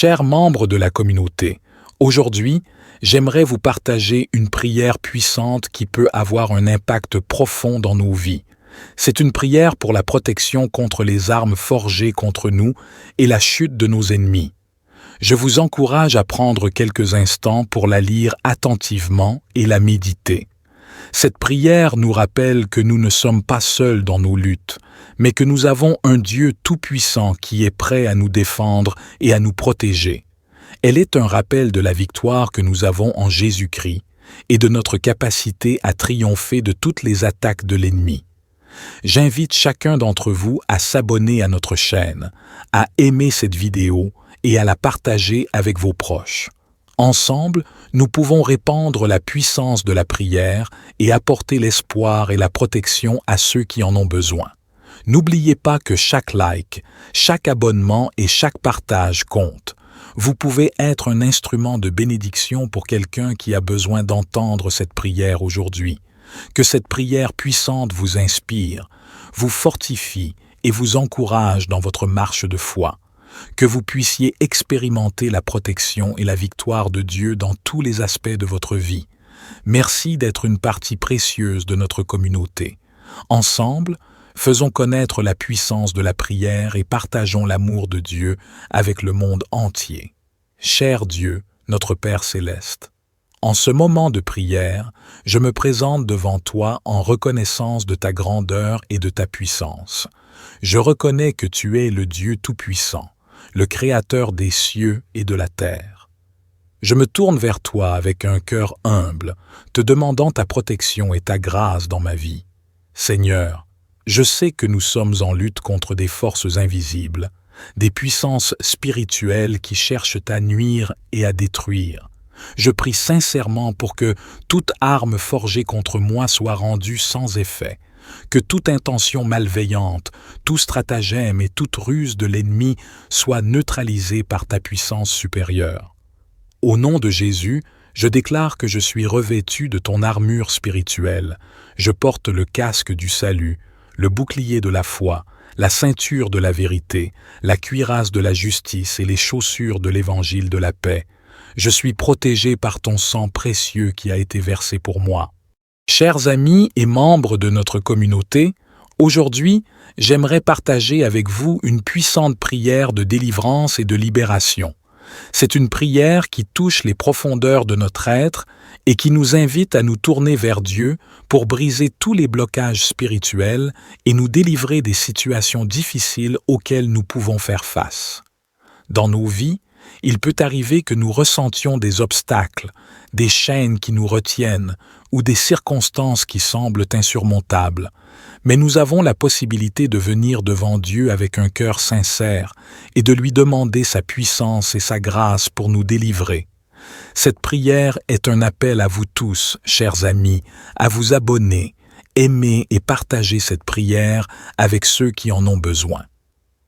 Chers membres de la communauté, aujourd'hui, j'aimerais vous partager une prière puissante qui peut avoir un impact profond dans nos vies. C'est une prière pour la protection contre les armes forgées contre nous et la chute de nos ennemis. Je vous encourage à prendre quelques instants pour la lire attentivement et la méditer. Cette prière nous rappelle que nous ne sommes pas seuls dans nos luttes, mais que nous avons un Dieu tout-puissant qui est prêt à nous défendre et à nous protéger. Elle est un rappel de la victoire que nous avons en Jésus-Christ et de notre capacité à triompher de toutes les attaques de l'ennemi. J'invite chacun d'entre vous à s'abonner à notre chaîne, à aimer cette vidéo et à la partager avec vos proches. Ensemble, nous pouvons répandre la puissance de la prière et apporter l'espoir et la protection à ceux qui en ont besoin. N'oubliez pas que chaque like, chaque abonnement et chaque partage compte. Vous pouvez être un instrument de bénédiction pour quelqu'un qui a besoin d'entendre cette prière aujourd'hui. Que cette prière puissante vous inspire, vous fortifie et vous encourage dans votre marche de foi. Que vous puissiez expérimenter la protection et la victoire de Dieu dans tous les aspects de votre vie. Merci d'être une partie précieuse de notre communauté. Ensemble, faisons connaître la puissance de la prière et partageons l'amour de Dieu avec le monde entier. Cher Dieu, notre Père céleste, en ce moment de prière, je me présente devant toi en reconnaissance de ta grandeur et de ta puissance. Je reconnais que tu es le Dieu tout-puissant, le Créateur des cieux et de la terre. Je me tourne vers toi avec un cœur humble, te demandant ta protection et ta grâce dans ma vie. Seigneur, je sais que nous sommes en lutte contre des forces invisibles, des puissances spirituelles qui cherchent à nuire et à détruire. Je prie sincèrement pour que toute arme forgée contre moi soit rendue sans effet, que toute intention malveillante, tout stratagème et toute ruse de l'ennemi soit neutralisée par ta puissance supérieure. Au nom de Jésus, je déclare que je suis revêtu de ton armure spirituelle. Je porte le casque du salut, le bouclier de la foi, la ceinture de la vérité, la cuirasse de la justice et les chaussures de l'évangile de la paix. Je suis protégé par ton sang précieux qui a été versé pour moi. Chers amis et membres de notre communauté, aujourd'hui, j'aimerais partager avec vous une puissante prière de délivrance et de libération. C'est une prière qui touche les profondeurs de notre être et qui nous invite à nous tourner vers Dieu pour briser tous les blocages spirituels et nous délivrer des situations difficiles auxquelles nous pouvons faire face. Dans nos vies, il peut arriver que nous ressentions des obstacles, des chaînes qui nous retiennent ou des circonstances qui semblent insurmontables. Mais nous avons la possibilité de venir devant Dieu avec un cœur sincère et de lui demander sa puissance et sa grâce pour nous délivrer. Cette prière est un appel à vous tous, chers amis, à vous abonner, aimer et partager cette prière avec ceux qui en ont besoin.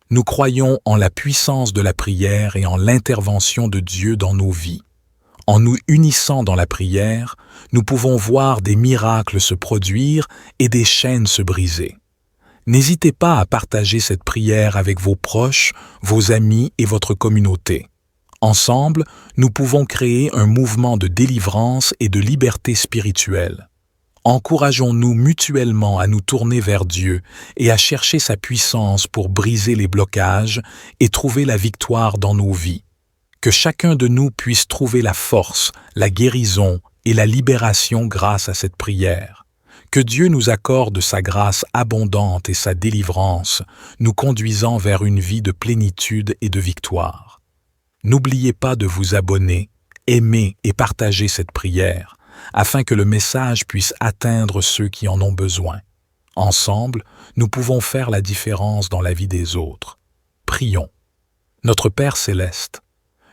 Nous croyons en la puissance de la prière et en l'intervention de Dieu dans nos vies. En nous unissant dans la prière, nous pouvons voir des miracles se produire et des chaînes se briser. N'hésitez pas à partager cette prière avec vos proches, vos amis et votre communauté. Ensemble, nous pouvons créer un mouvement de délivrance et de liberté spirituelle. Encourageons-nous mutuellement à nous tourner vers Dieu et à chercher sa puissance pour briser les blocages et trouver la victoire dans nos vies. Que chacun de nous puisse trouver la force, la guérison et la libération grâce à cette prière. Que Dieu nous accorde sa grâce abondante et sa délivrance, nous conduisant vers une vie de plénitude et de victoire. N'oubliez pas de vous abonner, aimer et partager cette prière, afin que le message puisse atteindre ceux qui en ont besoin. Ensemble, nous pouvons faire la différence dans la vie des autres. Prions. Notre Père céleste,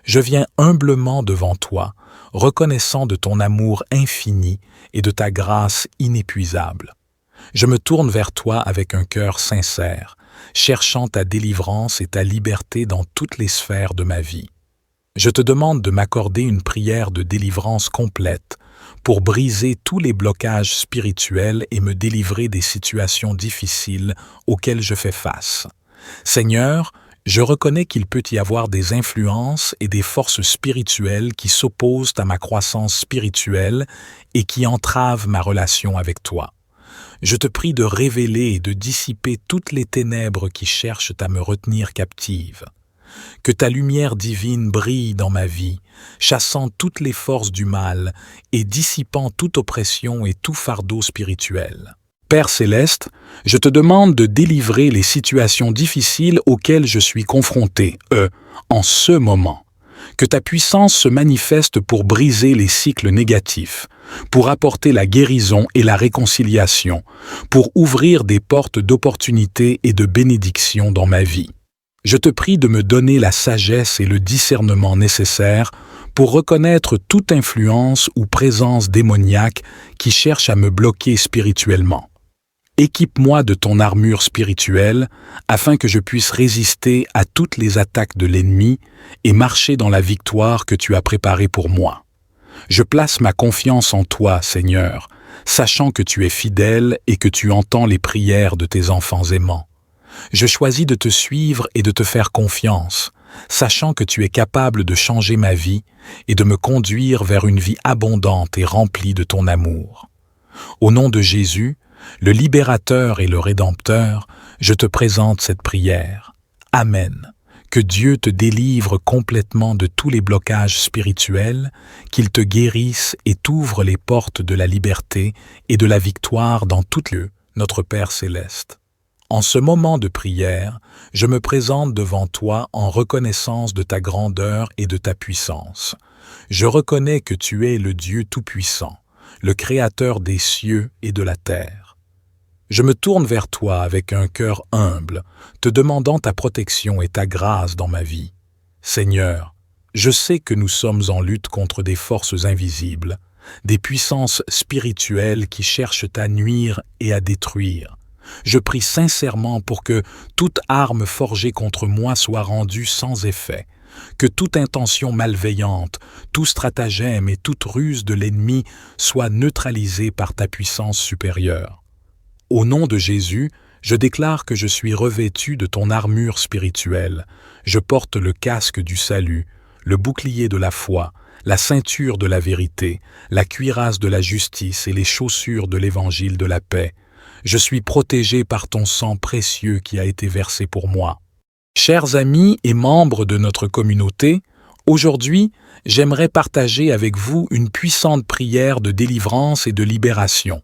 je viens humblement devant toi, reconnaissant de ton amour infini et de ta grâce inépuisable. Je me tourne vers toi avec un cœur sincère, cherchant ta délivrance et ta liberté dans toutes les sphères de ma vie. Je te demande de m'accorder une prière de délivrance complète pour briser tous les blocages spirituels et me délivrer des situations difficiles auxquelles je fais face. Seigneur, Je reconnais qu'il peut y avoir des influences et des forces spirituelles qui s'opposent à ma croissance spirituelle et qui entravent ma relation avec toi. Je te prie de révéler et de dissiper toutes les ténèbres qui cherchent à me retenir captive. Que ta lumière divine brille dans ma vie, chassant toutes les forces du mal et dissipant toute oppression et tout fardeau spirituel. Père céleste, je te demande de délivrer les situations difficiles auxquelles je suis confronté, en ce moment. Que ta puissance se manifeste pour briser les cycles négatifs, pour apporter la guérison et la réconciliation, pour ouvrir des portes d'opportunité et de bénédiction dans ma vie. Je te prie de me donner la sagesse et le discernement nécessaires pour reconnaître toute influence ou présence démoniaque qui cherche à me bloquer spirituellement. Équipe-moi de ton armure spirituelle afin que je puisse résister à toutes les attaques de l'ennemi et marcher dans la victoire que tu as préparée pour moi. Je place ma confiance en toi, Seigneur, sachant que tu es fidèle et que tu entends les prières de tes enfants aimants. Je choisis de te suivre et de te faire confiance, sachant que tu es capable de changer ma vie et de me conduire vers une vie abondante et remplie de ton amour. Au nom de Jésus, le libérateur et le rédempteur, je te présente cette prière. Amen. Que Dieu te délivre complètement de tous les blocages spirituels, qu'il te guérisse et t'ouvre les portes de la liberté et de la victoire dans toutes lieux, notre Père céleste. En ce moment de prière, je me présente devant toi en reconnaissance de ta grandeur et de ta puissance. Je reconnais que tu es le Dieu Tout-Puissant, le Créateur des cieux et de la terre. Je me tourne vers toi avec un cœur humble, te demandant ta protection et ta grâce dans ma vie. Seigneur, je sais que nous sommes en lutte contre des forces invisibles, des puissances spirituelles qui cherchent à nuire et à détruire. Je prie sincèrement pour que toute arme forgée contre moi soit rendue sans effet, que toute intention malveillante, tout stratagème et toute ruse de l'ennemi soit neutralisée par ta puissance supérieure. Au nom de Jésus, je déclare que je suis revêtu de ton armure spirituelle. Je porte le casque du salut, le bouclier de la foi, la ceinture de la vérité, la cuirasse de la justice et les chaussures de l'évangile de la paix. Je suis protégé par ton sang précieux qui a été versé pour moi. Chers amis et membres de notre communauté, aujourd'hui, j'aimerais partager avec vous une puissante prière de délivrance et de libération.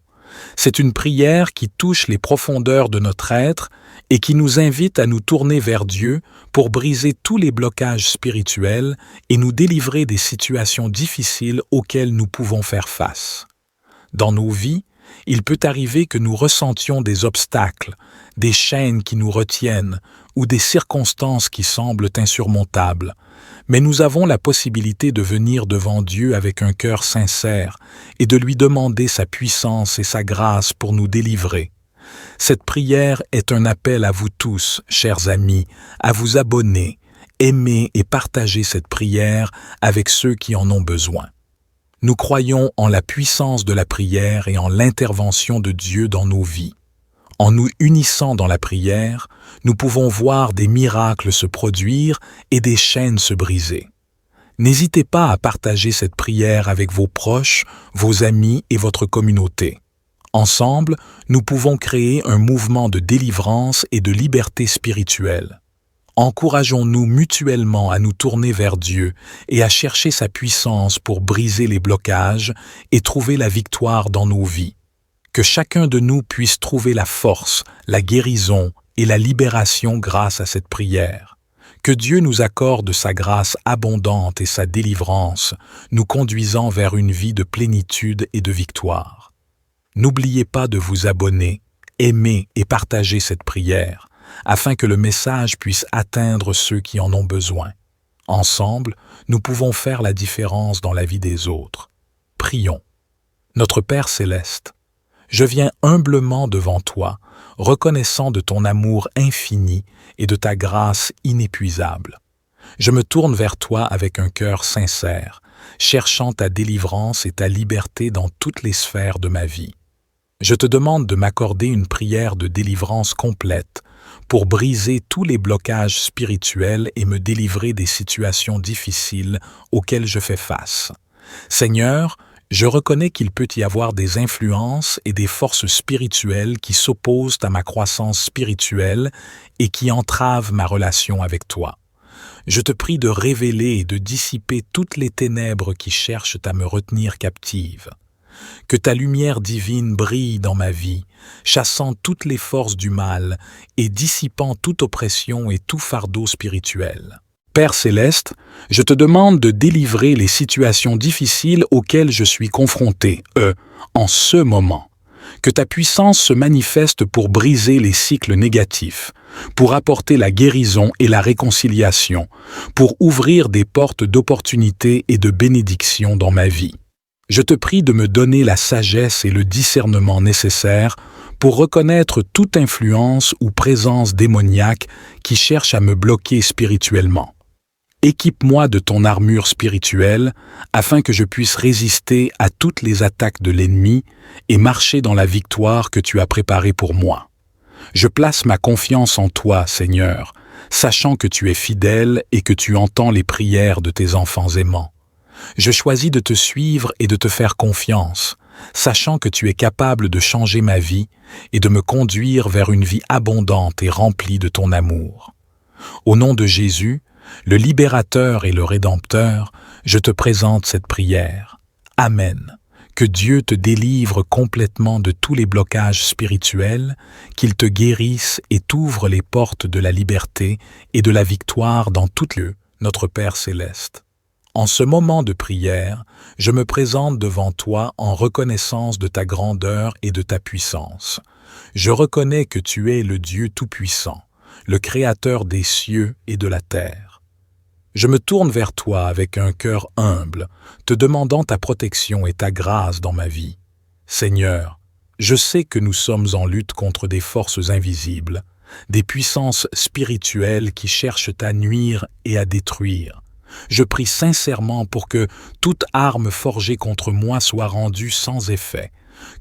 C'est une prière qui touche les profondeurs de notre être et qui nous invite à nous tourner vers Dieu pour briser tous les blocages spirituels et nous délivrer des situations difficiles auxquelles nous pouvons faire face. Dans nos vies, il peut arriver que nous ressentions des obstacles, des chaînes qui nous retiennent ou des circonstances qui semblent insurmontables. Mais nous avons la possibilité de venir devant Dieu avec un cœur sincère et de lui demander sa puissance et sa grâce pour nous délivrer. Cette prière est un appel à vous tous, chers amis, à vous abonner, aimer et partager cette prière avec ceux qui en ont besoin. Nous croyons en la puissance de la prière et en l'intervention de Dieu dans nos vies. En nous unissant dans la prière, nous pouvons voir des miracles se produire et des chaînes se briser. N'hésitez pas à partager cette prière avec vos proches, vos amis et votre communauté. Ensemble, nous pouvons créer un mouvement de délivrance et de liberté spirituelle. Encourageons-nous mutuellement à nous tourner vers Dieu et à chercher sa puissance pour briser les blocages et trouver la victoire dans nos vies. Que chacun de nous puisse trouver la force, la guérison et la libération grâce à cette prière. Que Dieu nous accorde sa grâce abondante et sa délivrance, nous conduisant vers une vie de plénitude et de victoire. N'oubliez pas de vous abonner, aimer et partager cette prière, afin que le message puisse atteindre ceux qui en ont besoin. Ensemble, nous pouvons faire la différence dans la vie des autres. Prions. Notre Père céleste, je viens humblement devant toi, reconnaissant de ton amour infini et de ta grâce inépuisable. Je me tourne vers toi avec un cœur sincère, cherchant ta délivrance et ta liberté dans toutes les sphères de ma vie. Je te demande de m'accorder une prière de délivrance complète pour briser tous les blocages spirituels et me délivrer des situations difficiles auxquelles je fais face. Seigneur, je reconnais qu'il peut y avoir des influences et des forces spirituelles qui s'opposent à ma croissance spirituelle et qui entravent ma relation avec toi. Je te prie de révéler et de dissiper toutes les ténèbres qui cherchent à me retenir captive. Que ta lumière divine brille dans ma vie, chassant toutes les forces du mal et dissipant toute oppression et tout fardeau spirituel. Père céleste, je te demande de délivrer les situations difficiles auxquelles je suis confronté, en ce moment. Que ta puissance se manifeste pour briser les cycles négatifs, pour apporter la guérison et la réconciliation, pour ouvrir des portes d'opportunité et de bénédiction dans ma vie. Je te prie de me donner la sagesse et le discernement nécessaires pour reconnaître toute influence ou présence démoniaque qui cherche à me bloquer spirituellement. Équipe-moi de ton armure spirituelle afin que je puisse résister à toutes les attaques de l'ennemi et marcher dans la victoire que tu as préparée pour moi. Je place ma confiance en toi, Seigneur, sachant que tu es fidèle et que tu entends les prières de tes enfants aimants. Je choisis de te suivre et de te faire confiance, sachant que tu es capable de changer ma vie et de me conduire vers une vie abondante et remplie de ton amour. Au nom de Jésus, le libérateur et le rédempteur, je te présente cette prière. Amen. Que Dieu te délivre complètement de tous les blocages spirituels, qu'il te guérisse et t'ouvre les portes de la liberté et de la victoire dans toutes lieux, notre Père céleste. En ce moment de prière, je me présente devant toi en reconnaissance de ta grandeur et de ta puissance. Je reconnais que tu es le Dieu Tout-Puissant, le Créateur des cieux et de la terre. Je me tourne vers toi avec un cœur humble, te demandant ta protection et ta grâce dans ma vie. Seigneur, je sais que nous sommes en lutte contre des forces invisibles, des puissances spirituelles qui cherchent à nuire et à détruire. Je prie sincèrement pour que toute arme forgée contre moi soit rendue sans effet,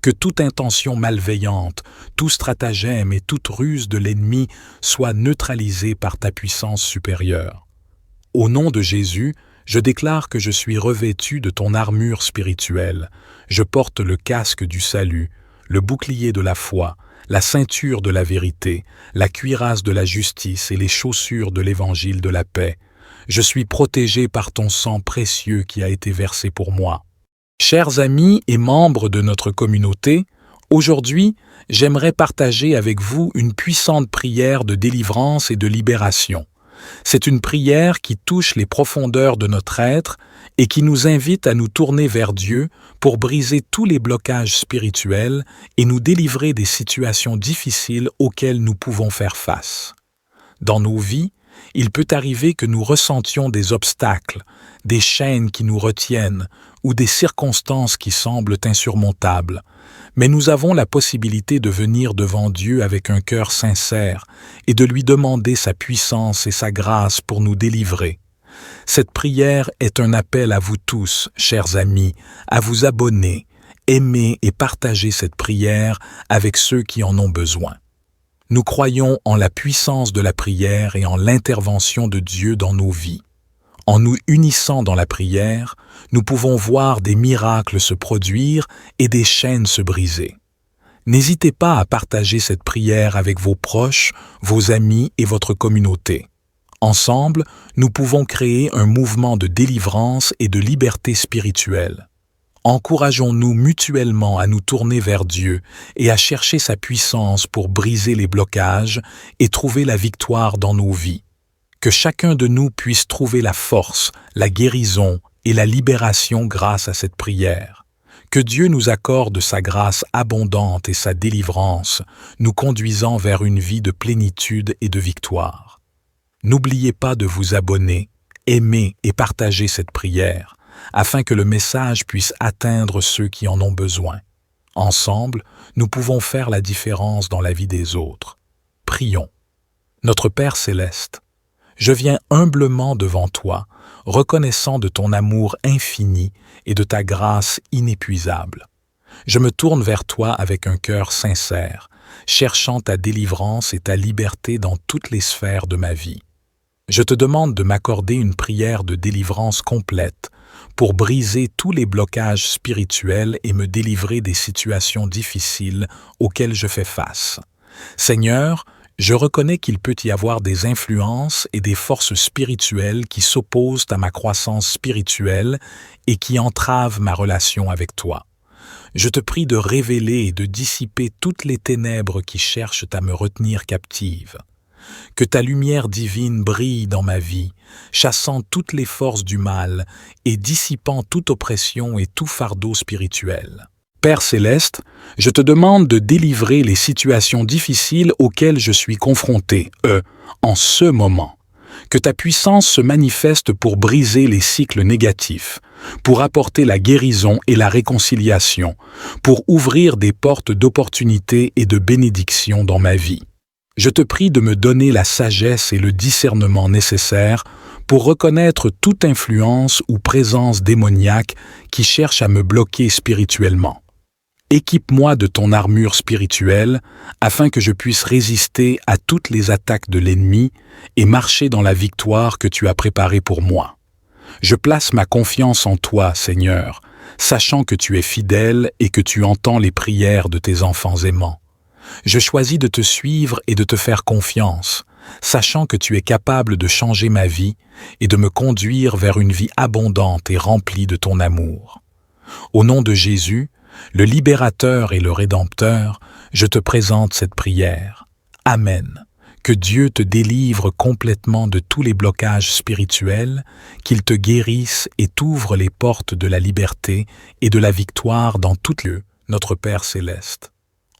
que toute intention malveillante, tout stratagème et toute ruse de l'ennemi soit neutralisée par ta puissance supérieure. Au nom de Jésus, je déclare que je suis revêtu de ton armure spirituelle. Je porte le casque du salut, le bouclier de la foi, la ceinture de la vérité, la cuirasse de la justice et les chaussures de l'évangile de la paix. Je suis protégé par ton sang précieux qui a été versé pour moi. Chers amis et membres de notre communauté, aujourd'hui, j'aimerais partager avec vous une puissante prière de délivrance et de libération. C'est une prière qui touche les profondeurs de notre être et qui nous invite à nous tourner vers Dieu pour briser tous les blocages spirituels et nous délivrer des situations difficiles auxquelles nous pouvons faire face. Dans nos vies, il peut arriver que nous ressentions des obstacles, des chaînes qui nous retiennent ou des circonstances qui semblent insurmontables, mais nous avons la possibilité de venir devant Dieu avec un cœur sincère et de lui demander sa puissance et sa grâce pour nous délivrer. Cette prière est un appel à vous tous, chers amis, à vous abonner, aimer et partager cette prière avec ceux qui en ont besoin. Nous croyons en la puissance de la prière et en l'intervention de Dieu dans nos vies. En nous unissant dans la prière, nous pouvons voir des miracles se produire et des chaînes se briser. N'hésitez pas à partager cette prière avec vos proches, vos amis et votre communauté. Ensemble, nous pouvons créer un mouvement de délivrance et de liberté spirituelle. Encourageons-nous mutuellement à nous tourner vers Dieu et à chercher sa puissance pour briser les blocages et trouver la victoire dans nos vies. Que chacun de nous puisse trouver la force, la guérison et la libération grâce à cette prière. Que Dieu nous accorde sa grâce abondante et sa délivrance, nous conduisant vers une vie de plénitude et de victoire. N'oubliez pas de vous abonner, aimer et partager cette prière, afin que le message puisse atteindre ceux qui en ont besoin. Ensemble, nous pouvons faire la différence dans la vie des autres. Prions. Notre Père céleste, je viens humblement devant toi, reconnaissant de ton amour infini et de ta grâce inépuisable. Je me tourne vers toi avec un cœur sincère, cherchant ta délivrance et ta liberté dans toutes les sphères de ma vie. Je te demande de m'accorder une prière de délivrance complète pour briser tous les blocages spirituels et me délivrer des situations difficiles auxquelles je fais face. Seigneur, je reconnais qu'il peut y avoir des influences et des forces spirituelles qui s'opposent à ma croissance spirituelle et qui entravent ma relation avec toi. Je te prie de révéler et de dissiper toutes les ténèbres qui cherchent à me retenir captive. Que ta lumière divine brille dans ma vie, chassant toutes les forces du mal et dissipant toute oppression et tout fardeau spirituel. Père céleste, je te demande de délivrer les situations difficiles auxquelles je suis confronté, en ce moment. Que ta puissance se manifeste pour briser les cycles négatifs, pour apporter la guérison et la réconciliation, pour ouvrir des portes d'opportunité et de bénédiction dans ma vie. Je te prie de me donner la sagesse et le discernement nécessaires pour reconnaître toute influence ou présence démoniaque qui cherche à me bloquer spirituellement. Équipe-moi de ton armure spirituelle afin que je puisse résister à toutes les attaques de l'ennemi et marcher dans la victoire que tu as préparée pour moi. Je place ma confiance en toi, Seigneur, sachant que tu es fidèle et que tu entends les prières de tes enfants aimants. Je choisis de te suivre et de te faire confiance, sachant que tu es capable de changer ma vie et de me conduire vers une vie abondante et remplie de ton amour. Au nom de Jésus, le libérateur et le rédempteur, je te présente cette prière. Amen. Que Dieu te délivre complètement de tous les blocages spirituels, qu'il te guérisse et t'ouvre les portes de la liberté et de la victoire dans toutes lieux, notre Père céleste.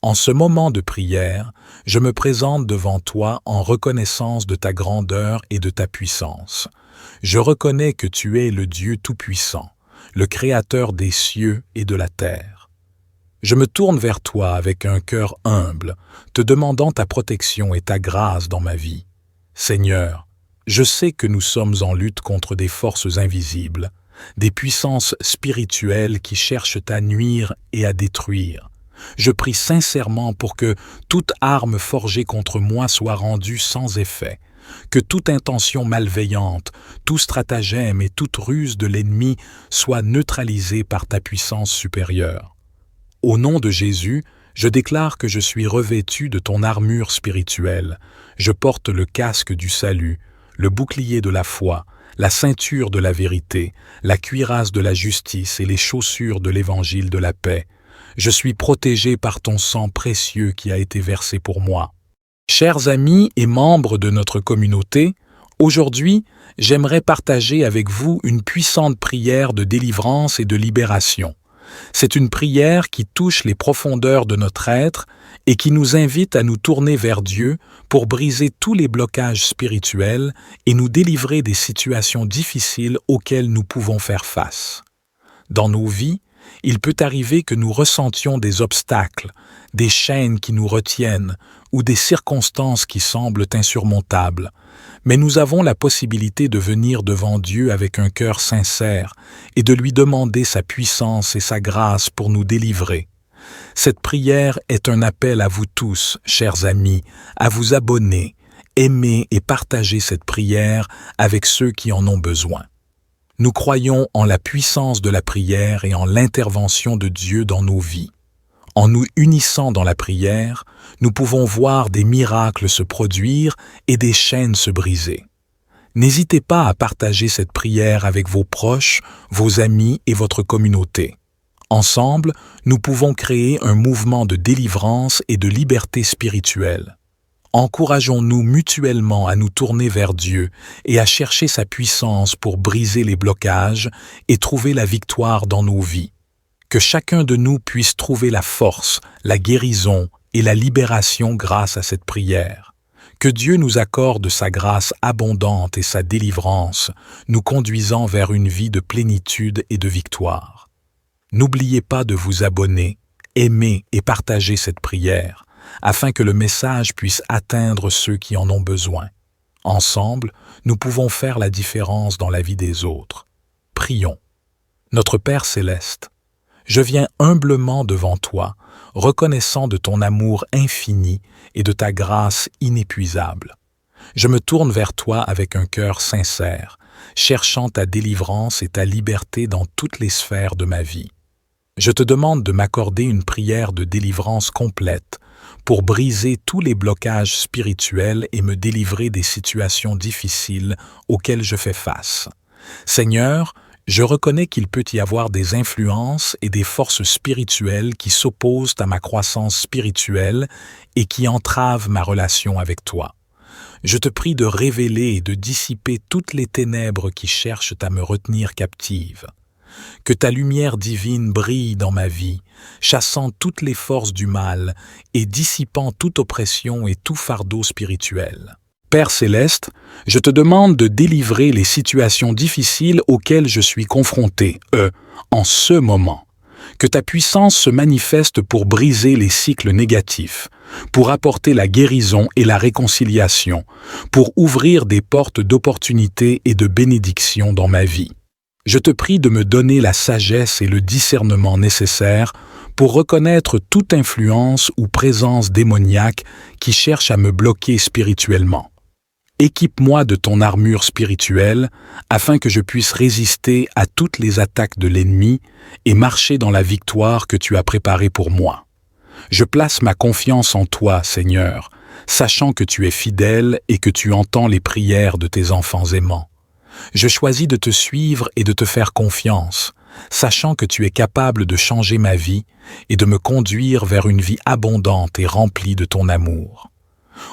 En ce moment de prière, je me présente devant toi en reconnaissance de ta grandeur et de ta puissance. Je reconnais que tu es le Dieu Tout-Puissant, le Créateur des cieux et de la terre. Je me tourne vers toi avec un cœur humble, te demandant ta protection et ta grâce dans ma vie. Seigneur, je sais que nous sommes en lutte contre des forces invisibles, des puissances spirituelles qui cherchent à nuire et à détruire. Je prie sincèrement pour que toute arme forgée contre moi soit rendue sans effet, que toute intention malveillante, tout stratagème et toute ruse de l'ennemi soit neutralisée par ta puissance supérieure. Au nom de Jésus, je déclare que je suis revêtu de ton armure spirituelle. Je porte le casque du salut, le bouclier de la foi, la ceinture de la vérité, la cuirasse de la justice et les chaussures de l'évangile de la paix. Je suis protégé par ton sang précieux qui a été versé pour moi. Chers amis et membres de notre communauté, aujourd'hui, j'aimerais partager avec vous une puissante prière de délivrance et de libération. C'est une prière qui touche les profondeurs de notre être et qui nous invite à nous tourner vers Dieu pour briser tous les blocages spirituels et nous délivrer des situations difficiles auxquelles nous pouvons faire face. Dans nos vies, il peut arriver que nous ressentions des obstacles, des chaînes qui nous retiennent ou des circonstances qui semblent insurmontables. Mais nous avons la possibilité de venir devant Dieu avec un cœur sincère et de lui demander sa puissance et sa grâce pour nous délivrer. Cette prière est un appel à vous tous, chers amis, à vous abonner, aimer et partager cette prière avec ceux qui en ont besoin. Nous croyons en la puissance de la prière et en l'intervention de Dieu dans nos vies. En nous unissant dans la prière, nous pouvons voir des miracles se produire et des chaînes se briser. N'hésitez pas à partager cette prière avec vos proches, vos amis et votre communauté. Ensemble, nous pouvons créer un mouvement de délivrance et de liberté spirituelle. Encourageons-nous mutuellement à nous tourner vers Dieu et à chercher sa puissance pour briser les blocages et trouver la victoire dans nos vies. Que chacun de nous puisse trouver la force, la guérison et la libération grâce à cette prière. Que Dieu nous accorde sa grâce abondante et sa délivrance, nous conduisant vers une vie de plénitude et de victoire. N'oubliez pas de vous abonner, aimer et partager cette prière, afin que le message puisse atteindre ceux qui en ont besoin. Ensemble, nous pouvons faire la différence dans la vie des autres. Prions. Notre Père céleste, Je viens humblement devant toi, reconnaissant de ton amour infini et de ta grâce inépuisable. Je me tourne vers toi avec un cœur sincère, cherchant ta délivrance et ta liberté dans toutes les sphères de ma vie. Je te demande de m'accorder une prière de délivrance complète pour briser tous les blocages spirituels et me délivrer des situations difficiles auxquelles je fais face. Seigneur, je reconnais qu'il peut y avoir des influences et des forces spirituelles qui s'opposent à ma croissance spirituelle et qui entravent ma relation avec toi. Je te prie de révéler et de dissiper toutes les ténèbres qui cherchent à me retenir captive. Que ta lumière divine brille dans ma vie, chassant toutes les forces du mal et dissipant toute oppression et tout fardeau spirituel. Père céleste, je te demande de délivrer les situations difficiles auxquelles je suis confronté, en ce moment. Que ta puissance se manifeste pour briser les cycles négatifs, pour apporter la guérison et la réconciliation, pour ouvrir des portes d'opportunité et de bénédiction dans ma vie. Je te prie de me donner la sagesse et le discernement nécessaires pour reconnaître toute influence ou présence démoniaque qui cherche à me bloquer spirituellement. Équipe-moi de ton armure spirituelle afin que je puisse résister à toutes les attaques de l'ennemi et marcher dans la victoire que tu as préparée pour moi. Je place ma confiance en toi, Seigneur, sachant que tu es fidèle et que tu entends les prières de tes enfants aimants. Je choisis de te suivre et de te faire confiance, sachant que tu es capable de changer ma vie et de me conduire vers une vie abondante et remplie de ton amour.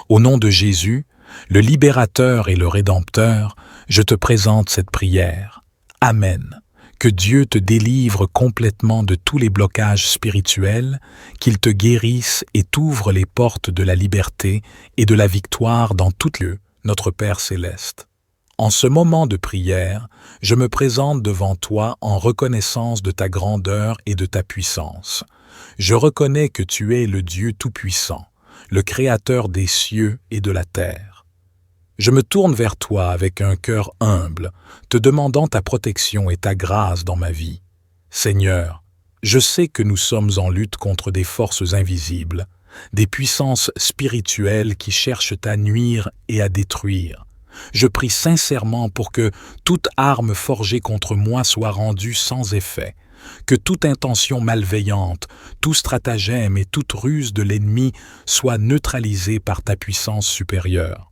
Au nom de Jésus, le libérateur et le rédempteur, je te présente cette prière. Amen. Que Dieu te délivre complètement de tous les blocages spirituels, qu'il te guérisse et t'ouvre les portes de la liberté et de la victoire dans toutes lieux, notre Père céleste. En ce moment de prière, je me présente devant toi en reconnaissance de ta grandeur et de ta puissance. Je reconnais que tu es le Dieu Tout-Puissant, le Créateur des cieux et de la terre. Je me tourne vers toi avec un cœur humble, te demandant ta protection et ta grâce dans ma vie. Seigneur, je sais que nous sommes en lutte contre des forces invisibles, des puissances spirituelles qui cherchent à nuire et à détruire. Je prie sincèrement pour que toute arme forgée contre moi soit rendue sans effet, que toute intention malveillante, tout stratagème et toute ruse de l'ennemi soit neutralisée par ta puissance supérieure.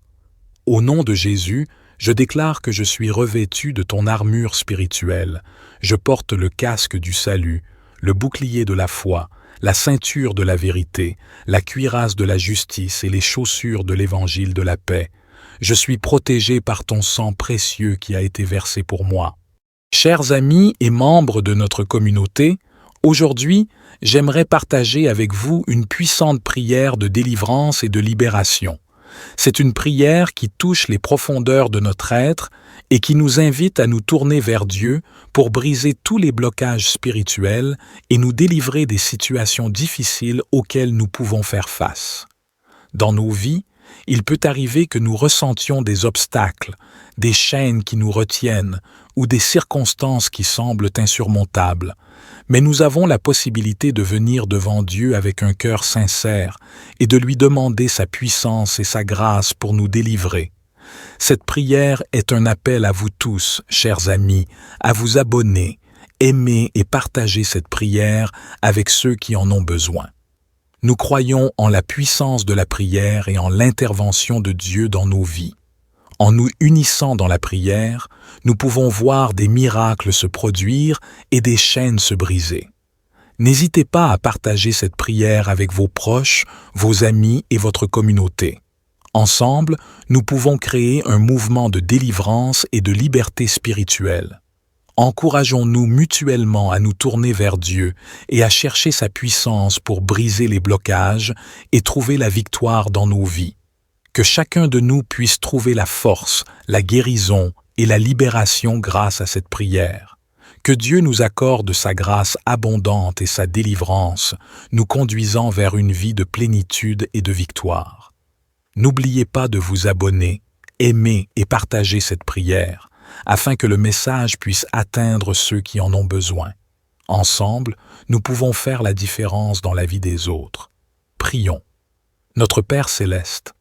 Au nom de Jésus, je déclare que je suis revêtu de ton armure spirituelle. Je porte le casque du salut, le bouclier de la foi, la ceinture de la vérité, la cuirasse de la justice et les chaussures de l'évangile de la paix. Je suis protégé par ton sang précieux qui a été versé pour moi. Chers amis et membres de notre communauté, aujourd'hui, j'aimerais partager avec vous une puissante prière de délivrance et de libération. C'est une prière qui touche les profondeurs de notre être et qui nous invite à nous tourner vers Dieu pour briser tous les blocages spirituels et nous délivrer des situations difficiles auxquelles nous pouvons faire face. Dans nos vies, il peut arriver que nous ressentions des obstacles, des chaînes qui nous retiennent ou des circonstances qui semblent insurmontables. Mais nous avons la possibilité de venir devant Dieu avec un cœur sincère et de lui demander sa puissance et sa grâce pour nous délivrer. Cette prière est un appel à vous tous, chers amis, à vous abonner, aimer et partager cette prière avec ceux qui en ont besoin. Nous croyons en la puissance de la prière et en l'intervention de Dieu dans nos vies. En nous unissant dans la prière, nous pouvons voir des miracles se produire et des chaînes se briser. N'hésitez pas à partager cette prière avec vos proches, vos amis et votre communauté. Ensemble, nous pouvons créer un mouvement de délivrance et de liberté spirituelle. Encourageons-nous mutuellement à nous tourner vers Dieu et à chercher sa puissance pour briser les blocages et trouver la victoire dans nos vies. Que chacun de nous puisse trouver la force, la guérison et la libération grâce à cette prière. Que Dieu nous accorde sa grâce abondante et sa délivrance, nous conduisant vers une vie de plénitude et de victoire. N'oubliez pas de vous abonner, aimer et partager cette prière, afin que le message puisse atteindre ceux qui en ont besoin. Ensemble, nous pouvons faire la différence dans la vie des autres. Prions. Notre Père céleste,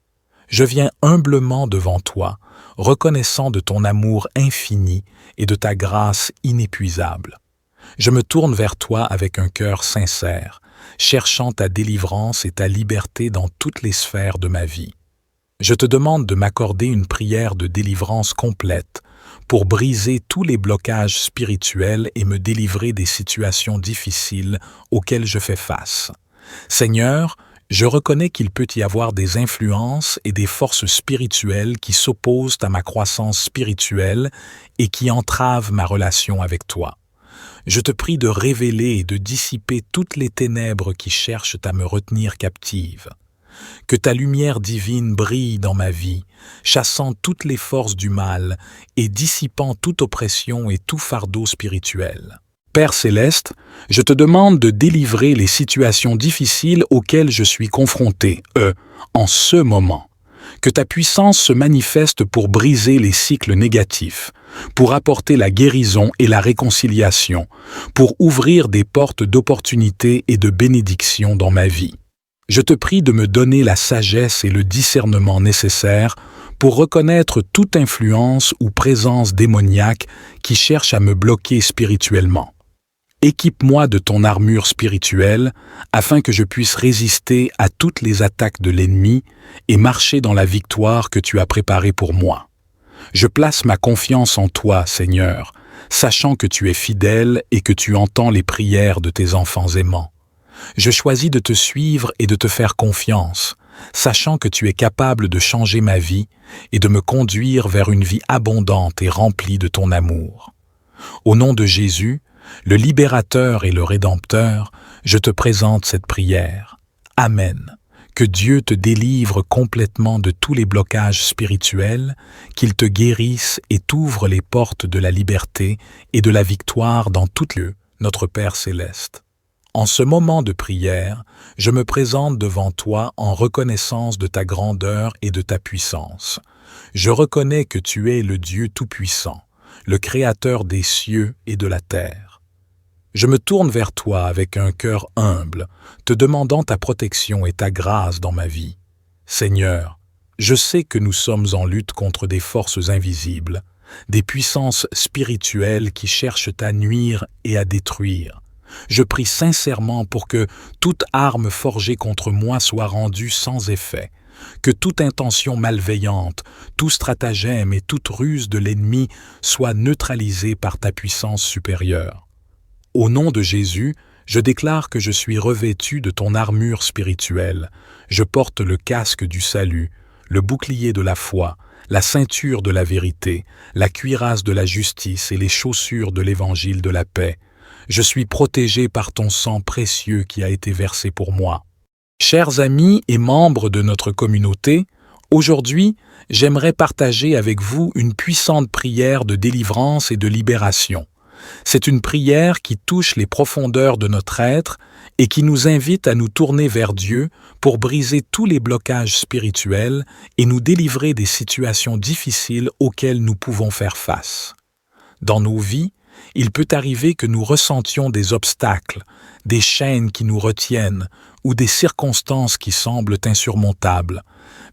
je viens humblement devant toi, reconnaissant de ton amour infini et de ta grâce inépuisable. Je me tourne vers toi avec un cœur sincère, cherchant ta délivrance et ta liberté dans toutes les sphères de ma vie. Je te demande de m'accorder une prière de délivrance complète pour briser tous les blocages spirituels et me délivrer des situations difficiles auxquelles je fais face. Seigneur, je reconnais qu'il peut y avoir des influences et des forces spirituelles qui s'opposent à ma croissance spirituelle et qui entravent ma relation avec toi. Je te prie de révéler et de dissiper toutes les ténèbres qui cherchent à me retenir captive. Que ta lumière divine brille dans ma vie, chassant toutes les forces du mal et dissipant toute oppression et tout fardeau spirituel. Père céleste, je te demande de délivrer les situations difficiles auxquelles je suis confronté, en ce moment. Que ta puissance se manifeste pour briser les cycles négatifs, pour apporter la guérison et la réconciliation, pour ouvrir des portes d'opportunité et de bénédiction dans ma vie. Je te prie de me donner la sagesse et le discernement nécessaires pour reconnaître toute influence ou présence démoniaque qui cherche à me bloquer spirituellement. Équipe-moi de ton armure spirituelle afin que je puisse résister à toutes les attaques de l'ennemi et marcher dans la victoire que tu as préparée pour moi. Je place ma confiance en toi, Seigneur, sachant que tu es fidèle et que tu entends les prières de tes enfants aimants. Je choisis de te suivre et de te faire confiance, sachant que tu es capable de changer ma vie et de me conduire vers une vie abondante et remplie de ton amour. Au nom de Jésus, le libérateur et le rédempteur, je te présente cette prière. Amen. Que Dieu te délivre complètement de tous les blocages spirituels, qu'il te guérisse et t'ouvre les portes de la liberté et de la victoire dans toutes lieux, notre Père céleste. En ce moment de prière, je me présente devant toi en reconnaissance de ta grandeur et de ta puissance. Je reconnais que tu es le Dieu Tout-Puissant, le Créateur des cieux et de la terre. Je me tourne vers toi avec un cœur humble, te demandant ta protection et ta grâce dans ma vie. Seigneur, je sais que nous sommes en lutte contre des forces invisibles, des puissances spirituelles qui cherchent à nuire et à détruire. Je prie sincèrement pour que toute arme forgée contre moi soit rendue sans effet, que toute intention malveillante, tout stratagème et toute ruse de l'ennemi soit neutralisée par ta puissance supérieure. Au nom de Jésus, je déclare que je suis revêtu de ton armure spirituelle. Je porte le casque du salut, le bouclier de la foi, la ceinture de la vérité, la cuirasse de la justice et les chaussures de l'évangile de la paix. Je suis protégé par ton sang précieux qui a été versé pour moi. Chers amis et membres de notre communauté, aujourd'hui, j'aimerais partager avec vous une puissante prière de délivrance et de libération. C'est une prière qui touche les profondeurs de notre être et qui nous invite à nous tourner vers Dieu pour briser tous les blocages spirituels et nous délivrer des situations difficiles auxquelles nous pouvons faire face. Dans nos vies, il peut arriver que nous ressentions des obstacles, des chaînes qui nous retiennent ou des circonstances qui semblent insurmontables,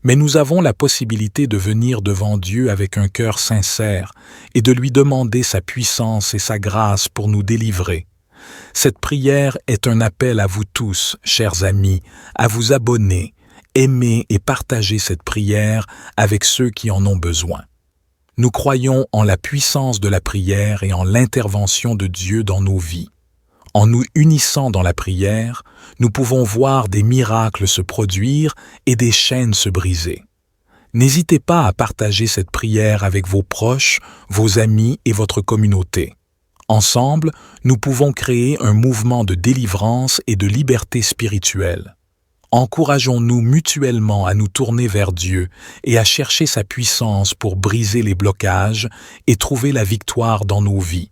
mais nous avons la possibilité de venir devant Dieu avec un cœur sincère et de lui demander sa puissance et sa grâce pour nous délivrer. Cette prière est un appel à vous tous, chers amis, à vous abonner, aimer et partager cette prière avec ceux qui en ont besoin. Nous croyons en la puissance de la prière et en l'intervention de Dieu dans nos vies. En nous unissant dans la prière, nous pouvons voir des miracles se produire et des chaînes se briser. N'hésitez pas à partager cette prière avec vos proches, vos amis et votre communauté. Ensemble, nous pouvons créer un mouvement de délivrance et de liberté spirituelle. Encourageons-nous mutuellement à nous tourner vers Dieu et à chercher sa puissance pour briser les blocages et trouver la victoire dans nos vies.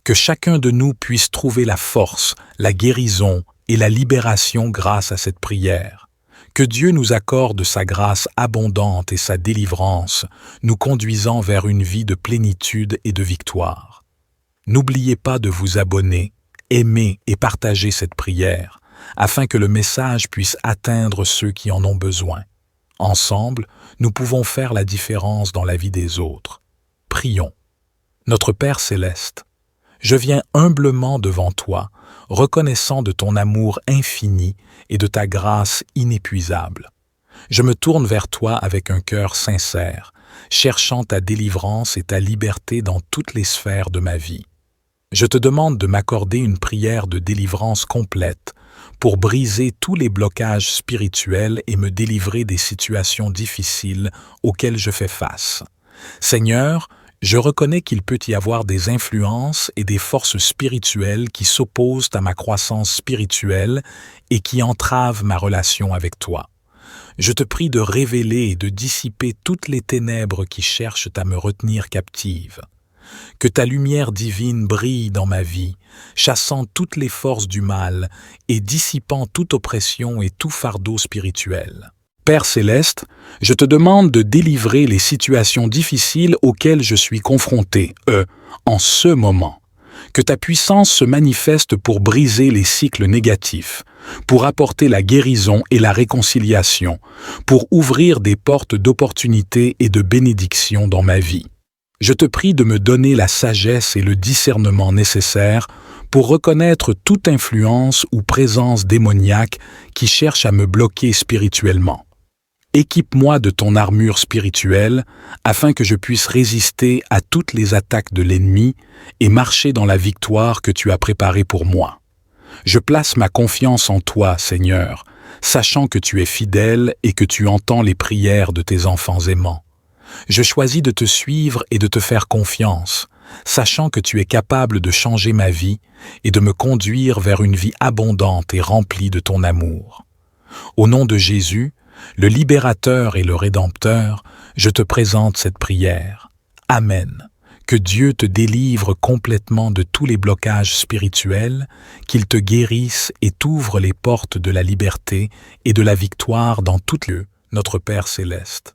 Que chacun de nous puisse trouver la force, la guérison et la libération grâce à cette prière. Que Dieu nous accorde sa grâce abondante et sa délivrance, nous conduisant vers une vie de plénitude et de victoire. N'oubliez pas de vous abonner, aimer et partager cette prière, afin que le message puisse atteindre ceux qui en ont besoin. Ensemble, nous pouvons faire la différence dans la vie des autres. Prions. Notre Père céleste, je viens humblement devant toi, reconnaissant de ton amour infini et de ta grâce inépuisable. Je me tourne vers toi avec un cœur sincère, cherchant ta délivrance et ta liberté dans toutes les sphères de ma vie. Je te demande de m'accorder une prière de délivrance complète pour briser tous les blocages spirituels et me délivrer des situations difficiles auxquelles je fais face. Seigneur, je reconnais qu'il peut y avoir des influences et des forces spirituelles qui s'opposent à ma croissance spirituelle et qui entravent ma relation avec toi. Je te prie de révéler et de dissiper toutes les ténèbres qui cherchent à me retenir captive. Que ta lumière divine brille dans ma vie, chassant toutes les forces du mal et dissipant toute oppression et tout fardeau spirituel. Père céleste, je te demande de délivrer les situations difficiles auxquelles je suis confronté, en ce moment. Que ta puissance se manifeste pour briser les cycles négatifs, pour apporter la guérison et la réconciliation, pour ouvrir des portes d'opportunité et de bénédiction dans ma vie. Je te prie de me donner la sagesse et le discernement nécessaires pour reconnaître toute influence ou présence démoniaque qui cherche à me bloquer spirituellement. Équipe-moi de ton armure spirituelle afin que je puisse résister à toutes les attaques de l'ennemi et marcher dans la victoire que tu as préparée pour moi. Je place ma confiance en toi, Seigneur, sachant que tu es fidèle et que tu entends les prières de tes enfants aimants. Je choisis de te suivre et de te faire confiance, sachant que tu es capable de changer ma vie et de me conduire vers une vie abondante et remplie de ton amour. Au nom de Jésus, le libérateur et le rédempteur, je te présente cette prière. Amen. Que Dieu te délivre complètement de tous les blocages spirituels, qu'il te guérisse et t'ouvre les portes de la liberté et de la victoire dans toutes lieux, notre Père céleste.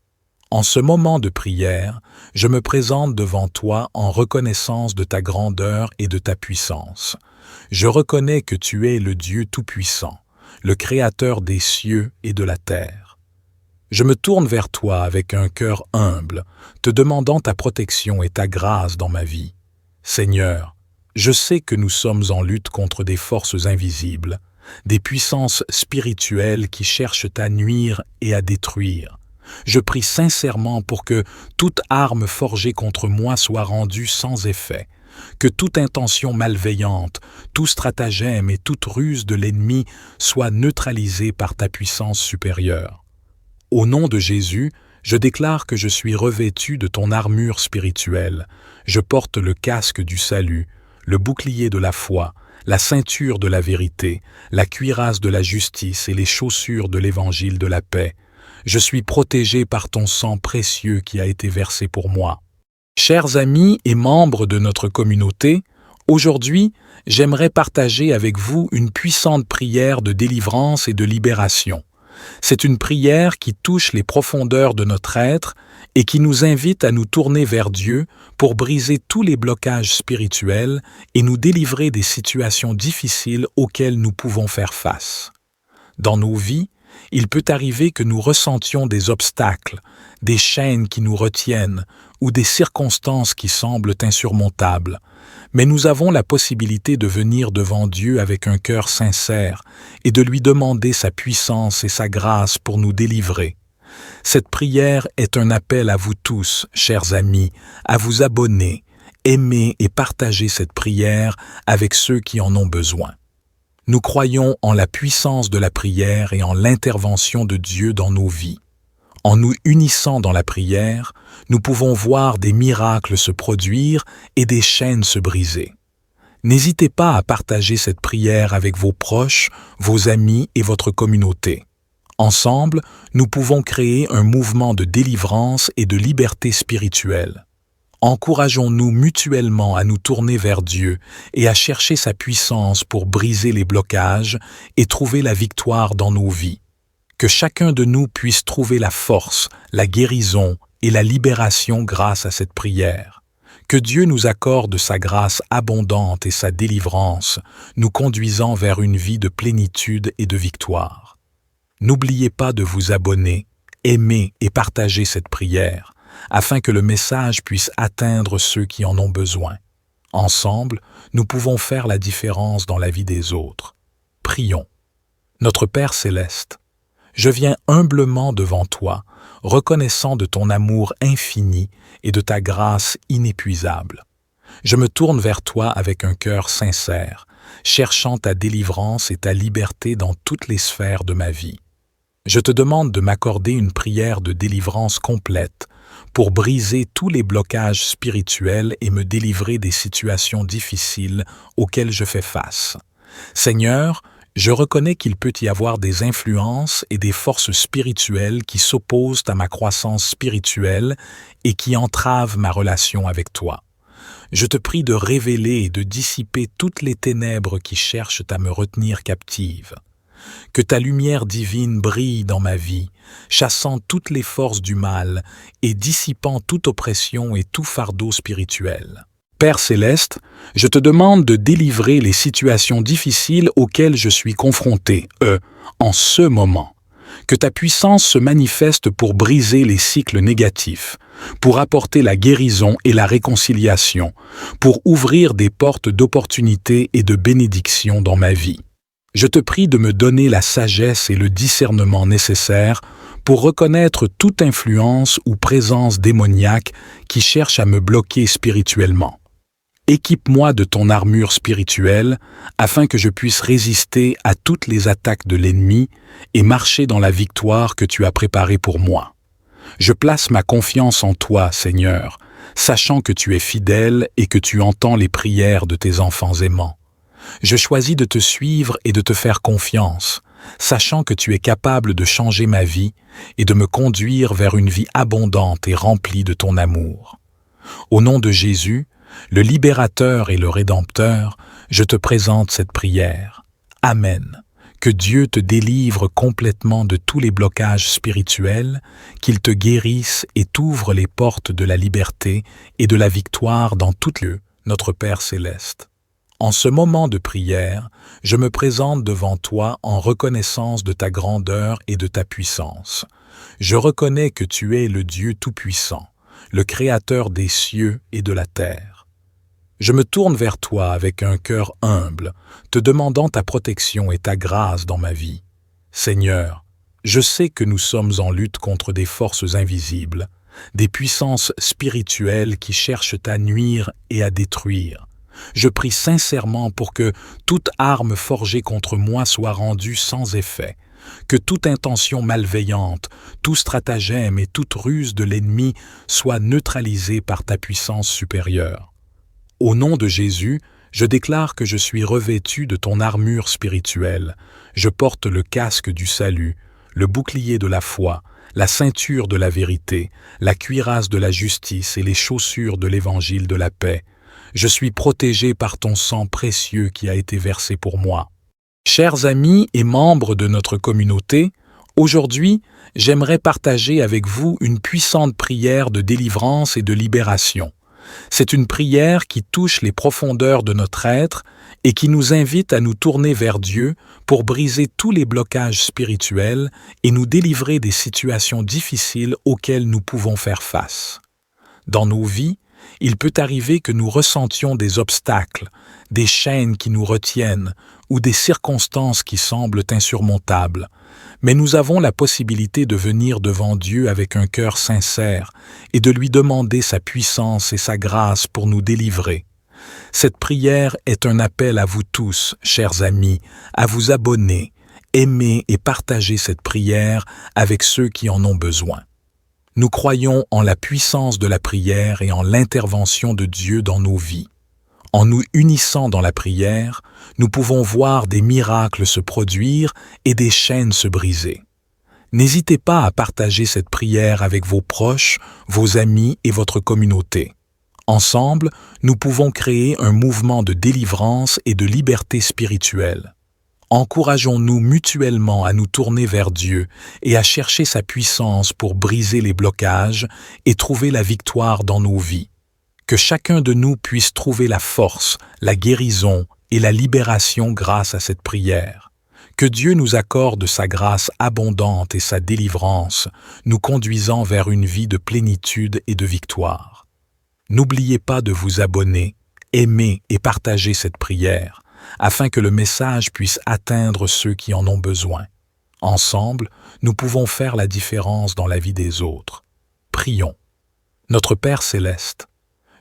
En ce moment de prière, je me présente devant toi en reconnaissance de ta grandeur et de ta puissance. Je reconnais que tu es le Dieu Tout-Puissant, le Créateur des cieux et de la terre. Je me tourne vers toi avec un cœur humble, te demandant ta protection et ta grâce dans ma vie. Seigneur, je sais que nous sommes en lutte contre des forces invisibles, des puissances spirituelles qui cherchent à nuire et à détruire. Je prie sincèrement pour que toute arme forgée contre moi soit rendue sans effet, que toute intention malveillante, tout stratagème et toute ruse de l'ennemi soit neutralisée par ta puissance supérieure. Au nom de Jésus, je déclare que je suis revêtu de ton armure spirituelle. Je porte le casque du salut, le bouclier de la foi, la ceinture de la vérité, la cuirasse de la justice et les chaussures de l'évangile de la paix. Je suis protégé par ton sang précieux qui a été versé pour moi. Chers amis et membres de notre communauté, aujourd'hui, j'aimerais partager avec vous une puissante prière de délivrance et de libération. C'est une prière qui touche les profondeurs de notre être et qui nous invite à nous tourner vers Dieu pour briser tous les blocages spirituels et nous délivrer des situations difficiles auxquelles nous pouvons faire face. Dans nos vies, il peut arriver que nous ressentions des obstacles, des chaînes qui nous retiennent ou des circonstances qui semblent insurmontables. Mais nous avons la possibilité de venir devant Dieu avec un cœur sincère et de lui demander sa puissance et sa grâce pour nous délivrer. Cette prière est un appel à vous tous, chers amis, à vous abonner, aimer et partager cette prière avec ceux qui en ont besoin. Nous croyons en la puissance de la prière et en l'intervention de Dieu dans nos vies. En nous unissant dans la prière, nous pouvons voir des miracles se produire et des chaînes se briser. N'hésitez pas à partager cette prière avec vos proches, vos amis et votre communauté. Ensemble, nous pouvons créer un mouvement de délivrance et de liberté spirituelle. Encourageons-nous mutuellement à nous tourner vers Dieu et à chercher sa puissance pour briser les blocages et trouver la victoire dans nos vies. Que chacun de nous puisse trouver la force, la guérison et la libération grâce à cette prière. Que Dieu nous accorde sa grâce abondante et sa délivrance, nous conduisant vers une vie de plénitude et de victoire. N'oubliez pas de vous abonner, aimer et partager cette prière, afin que le message puisse atteindre ceux qui en ont besoin. Ensemble, nous pouvons faire la différence dans la vie des autres. Prions. Notre Père céleste, je viens humblement devant toi, reconnaissant de ton amour infini et de ta grâce inépuisable. Je me tourne vers toi avec un cœur sincère, cherchant ta délivrance et ta liberté dans toutes les sphères de ma vie. Je te demande de m'accorder une prière de délivrance complète pour briser tous les blocages spirituels et me délivrer des situations difficiles auxquelles je fais face. Seigneur, je reconnais qu'il peut y avoir des influences et des forces spirituelles qui s'opposent à ma croissance spirituelle et qui entravent ma relation avec toi. Je te prie de révéler et de dissiper toutes les ténèbres qui cherchent à me retenir captive. Que ta lumière divine brille dans ma vie, chassant toutes les forces du mal et dissipant toute oppression et tout fardeau spirituel. Père céleste, je te demande de délivrer les situations difficiles auxquelles je suis confronté, en ce moment. Que ta puissance se manifeste pour briser les cycles négatifs, pour apporter la guérison et la réconciliation, pour ouvrir des portes d'opportunité et de bénédiction dans ma vie. Je te prie de me donner la sagesse et le discernement nécessaires pour reconnaître toute influence ou présence démoniaque qui cherche à me bloquer spirituellement. Équipe-moi de ton armure spirituelle afin que je puisse résister à toutes les attaques de l'ennemi et marcher dans la victoire que tu as préparée pour moi. Je place ma confiance en toi, Seigneur, sachant que tu es fidèle et que tu entends les prières de tes enfants aimants. Je choisis de te suivre et de te faire confiance, sachant que tu es capable de changer ma vie et de me conduire vers une vie abondante et remplie de ton amour. Au nom de Jésus, le libérateur et le rédempteur, je te présente cette prière. Amen. Que Dieu te délivre complètement de tous les blocages spirituels, qu'il te guérisse et t'ouvre les portes de la liberté et de la victoire dans tout lieu, notre Père céleste. En ce moment de prière, je me présente devant toi en reconnaissance de ta grandeur et de ta puissance. Je reconnais que tu es le Dieu Tout-Puissant, le Créateur des cieux et de la terre. Je me tourne vers toi avec un cœur humble, te demandant ta protection et ta grâce dans ma vie. Seigneur, je sais que nous sommes en lutte contre des forces invisibles, des puissances spirituelles qui cherchent à nuire et à détruire. Je prie sincèrement pour que toute arme forgée contre moi soit rendue sans effet, que toute intention malveillante, tout stratagème et toute ruse de l'ennemi soit neutralisée par ta puissance supérieure. Au nom de Jésus, je déclare que je suis revêtu de ton armure spirituelle. Je porte le casque du salut, le bouclier de la foi, la ceinture de la vérité, la cuirasse de la justice et les chaussures de l'évangile de la paix. Je suis protégé par ton sang précieux qui a été versé pour moi. Chers amis et membres de notre communauté, aujourd'hui, j'aimerais partager avec vous une puissante prière de délivrance et de libération. C'est une prière qui touche les profondeurs de notre être et qui nous invite à nous tourner vers Dieu pour briser tous les blocages spirituels et nous délivrer des situations difficiles auxquelles nous pouvons faire face. Dans nos vies, il peut arriver que nous ressentions des obstacles, des chaînes qui nous retiennent ou des circonstances qui semblent insurmontables. Mais nous avons la possibilité de venir devant Dieu avec un cœur sincère et de lui demander sa puissance et sa grâce pour nous délivrer. Cette prière est un appel à vous tous, chers amis, à vous abonner, aimer et partager cette prière avec ceux qui en ont besoin. Nous croyons en la puissance de la prière et en l'intervention de Dieu dans nos vies. En nous unissant dans la prière, nous pouvons voir des miracles se produire et des chaînes se briser. N'hésitez pas à partager cette prière avec vos proches, vos amis et votre communauté. Ensemble, nous pouvons créer un mouvement de délivrance et de liberté spirituelle. Encourageons-nous mutuellement à nous tourner vers Dieu et à chercher sa puissance pour briser les blocages et trouver la victoire dans nos vies. Que chacun de nous puisse trouver la force, la guérison et la libération grâce à cette prière. Que Dieu nous accorde sa grâce abondante et sa délivrance, nous conduisant vers une vie de plénitude et de victoire. N'oubliez pas de vous abonner, aimer et partager cette prière, afin que le message puisse atteindre ceux qui en ont besoin. Ensemble, nous pouvons faire la différence dans la vie des autres. Prions. Notre Père céleste,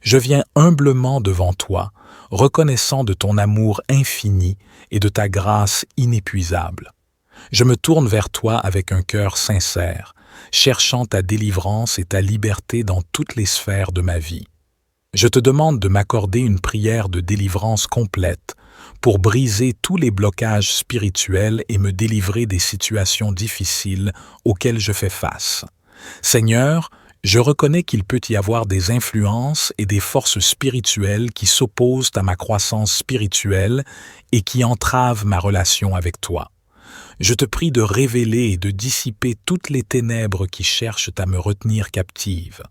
je viens humblement devant toi, reconnaissant de ton amour infini et de ta grâce inépuisable. Je me tourne vers toi avec un cœur sincère, cherchant ta délivrance et ta liberté dans toutes les sphères de ma vie. Je te demande de m'accorder une prière de délivrance complète pour briser tous les blocages spirituels et me délivrer des situations difficiles auxquelles je fais face. Seigneur, je reconnais qu'il peut y avoir des influences et des forces spirituelles qui s'opposent à ma croissance spirituelle et qui entravent ma relation avec toi. Je te prie de révéler et de dissiper toutes les ténèbres qui cherchent à me retenir captive.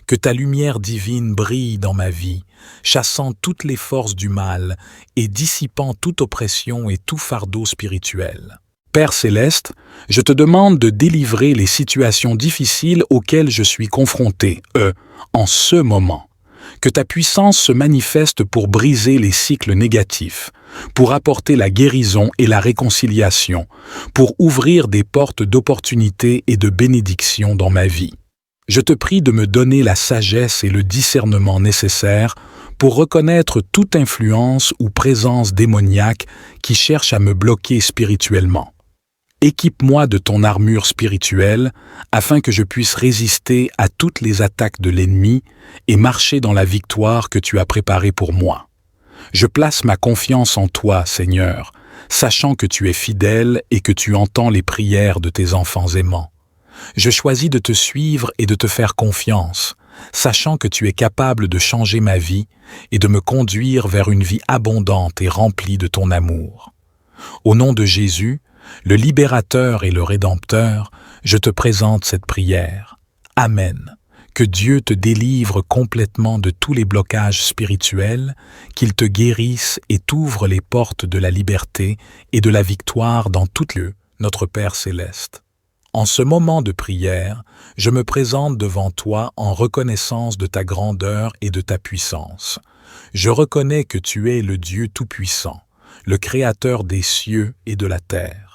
Que ta lumière divine brille dans ma vie, chassant toutes les forces du mal et dissipant toute oppression et tout fardeau spirituel. Père céleste, je te demande de délivrer les situations difficiles auxquelles je suis confronté, en ce moment. Que ta puissance se manifeste pour briser les cycles négatifs, pour apporter la guérison et la réconciliation, pour ouvrir des portes d'opportunité et de bénédiction dans ma vie. Je te prie de me donner la sagesse et le discernement nécessaires pour reconnaître toute influence ou présence démoniaque qui cherche à me bloquer spirituellement. Équipe-moi de ton armure spirituelle afin que je puisse résister à toutes les attaques de l'ennemi et marcher dans la victoire que tu as préparée pour moi. Je place ma confiance en toi, Seigneur, sachant que tu es fidèle et que tu entends les prières de tes enfants aimants. Je choisis de te suivre et de te faire confiance, sachant que tu es capable de changer ma vie et de me conduire vers une vie abondante et remplie de ton amour. Au nom de Jésus, le libérateur et le rédempteur, je te présente cette prière. Amen. Que Dieu te délivre complètement de tous les blocages spirituels, qu'il te guérisse et t'ouvre les portes de la liberté et de la victoire dans toutes lieux, notre Père céleste. En ce moment de prière, je me présente devant toi en reconnaissance de ta grandeur et de ta puissance. Je reconnais que tu es le Dieu Tout-Puissant, le Créateur des cieux et de la terre.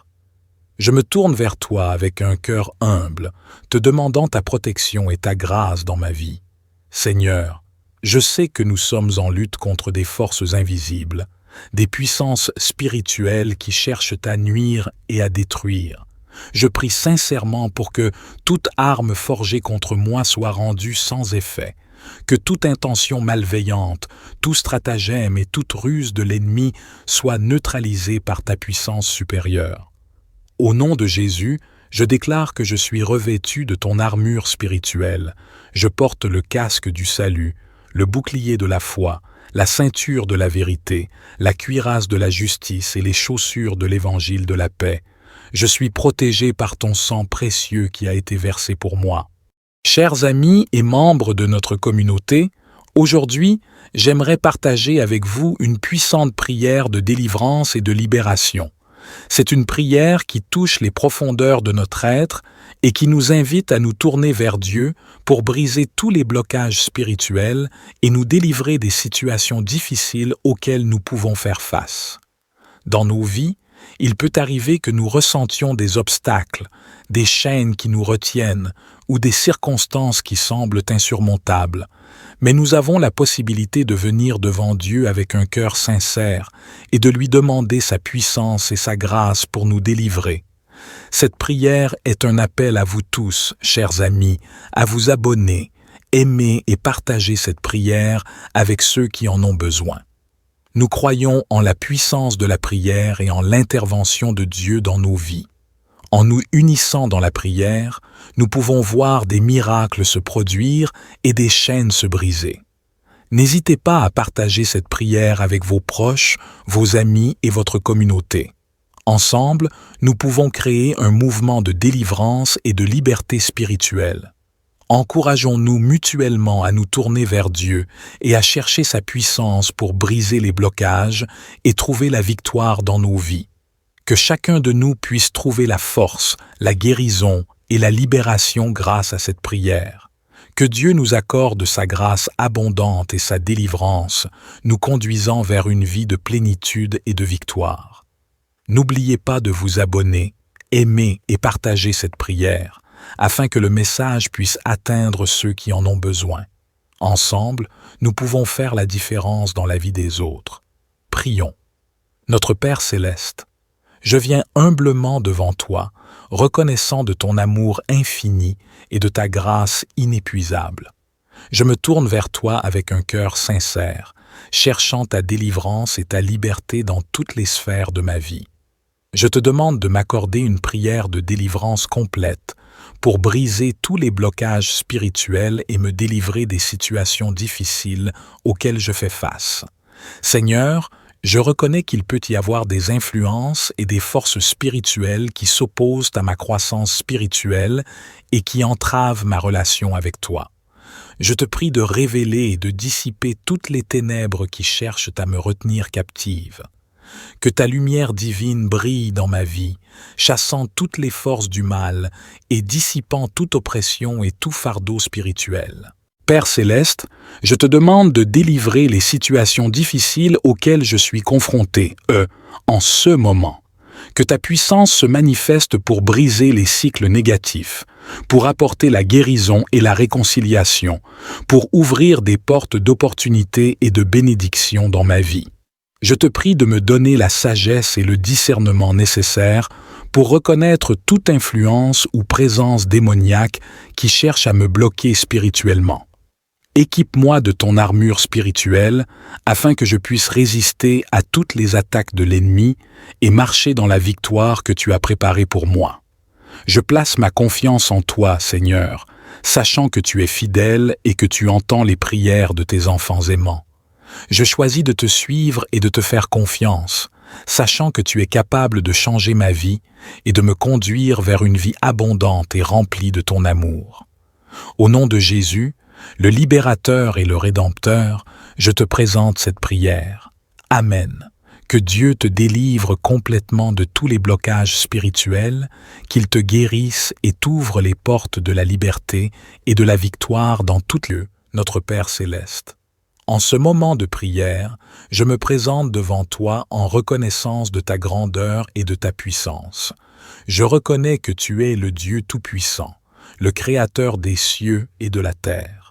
Je me tourne vers toi avec un cœur humble, te demandant ta protection et ta grâce dans ma vie. Seigneur, je sais que nous sommes en lutte contre des forces invisibles, des puissances spirituelles qui cherchent à nuire et à détruire. Je prie sincèrement pour que toute arme forgée contre moi soit rendue sans effet, que toute intention malveillante, tout stratagème et toute ruse de l'ennemi soit neutralisée par ta puissance supérieure. Au nom de Jésus, je déclare que je suis revêtu de ton armure spirituelle. Je porte le casque du salut, le bouclier de la foi, la ceinture de la vérité, la cuirasse de la justice et les chaussures de l'évangile de la paix. Je suis protégé par ton sang précieux qui a été versé pour moi. Chers amis et membres de notre communauté, aujourd'hui, j'aimerais partager avec vous une puissante prière de délivrance et de libération. C'est une prière qui touche les profondeurs de notre être et qui nous invite à nous tourner vers Dieu pour briser tous les blocages spirituels et nous délivrer des situations difficiles auxquelles nous pouvons faire face. Dans nos vies, il peut arriver que nous ressentions des obstacles, des chaînes qui nous retiennent ou des circonstances qui semblent insurmontables. Mais nous avons la possibilité de venir devant Dieu avec un cœur sincère et de lui demander sa puissance et sa grâce pour nous délivrer. Cette prière est un appel à vous tous, chers amis, à vous abonner, aimer et partager cette prière avec ceux qui en ont besoin. Nous croyons en la puissance de la prière et en l'intervention de Dieu dans nos vies. En nous unissant dans la prière, nous pouvons voir des miracles se produire et des chaînes se briser. N'hésitez pas à partager cette prière avec vos proches, vos amis et votre communauté. Ensemble, nous pouvons créer un mouvement de délivrance et de liberté spirituelle. Encourageons-nous mutuellement à nous tourner vers Dieu et à chercher sa puissance pour briser les blocages et trouver la victoire dans nos vies. Que chacun de nous puisse trouver la force, la guérison et la libération grâce à cette prière. Que Dieu nous accorde sa grâce abondante et sa délivrance, nous conduisant vers une vie de plénitude et de victoire. N'oubliez pas de vous abonner, aimer et partager cette prière, afin que le message puisse atteindre ceux qui en ont besoin. Ensemble, nous pouvons faire la différence dans la vie des autres. Prions. Notre Père céleste, je viens humblement devant toi, reconnaissant de ton amour infini et de ta grâce inépuisable. Je me tourne vers toi avec un cœur sincère, cherchant ta délivrance et ta liberté dans toutes les sphères de ma vie. Je te demande de m'accorder une prière de délivrance complète pour briser tous les blocages spirituels et me délivrer des situations difficiles auxquelles je fais face. Seigneur, je reconnais qu'il peut y avoir des influences et des forces spirituelles qui s'opposent à ma croissance spirituelle et qui entravent ma relation avec toi. Je te prie de révéler et de dissiper toutes les ténèbres qui cherchent à me retenir captive. Que ta lumière divine brille dans ma vie, chassant toutes les forces du mal et dissipant toute oppression et tout fardeau spirituel. Père céleste, je te demande de délivrer les situations difficiles auxquelles je suis confronté, en ce moment. Que ta puissance se manifeste pour briser les cycles négatifs, pour apporter la guérison et la réconciliation, pour ouvrir des portes d'opportunité et de bénédiction dans ma vie. Je te prie de me donner la sagesse et le discernement nécessaires pour reconnaître toute influence ou présence démoniaque qui cherche à me bloquer spirituellement. Équipe-moi de ton armure spirituelle afin que je puisse résister à toutes les attaques de l'ennemi et marcher dans la victoire que tu as préparée pour moi. Je place ma confiance en toi, Seigneur, sachant que tu es fidèle et que tu entends les prières de tes enfants aimants. Je choisis de te suivre et de te faire confiance, sachant que tu es capable de changer ma vie et de me conduire vers une vie abondante et remplie de ton amour. Au nom de Jésus, le libérateur et le rédempteur, je te présente cette prière. Amen. Que Dieu te délivre complètement de tous les blocages spirituels, qu'il te guérisse et t'ouvre les portes de la liberté et de la victoire dans toutes lieux, notre Père céleste. En ce moment de prière, je me présente devant toi en reconnaissance de ta grandeur et de ta puissance. Je reconnais que tu es le Dieu Tout-Puissant, le Créateur des cieux et de la terre.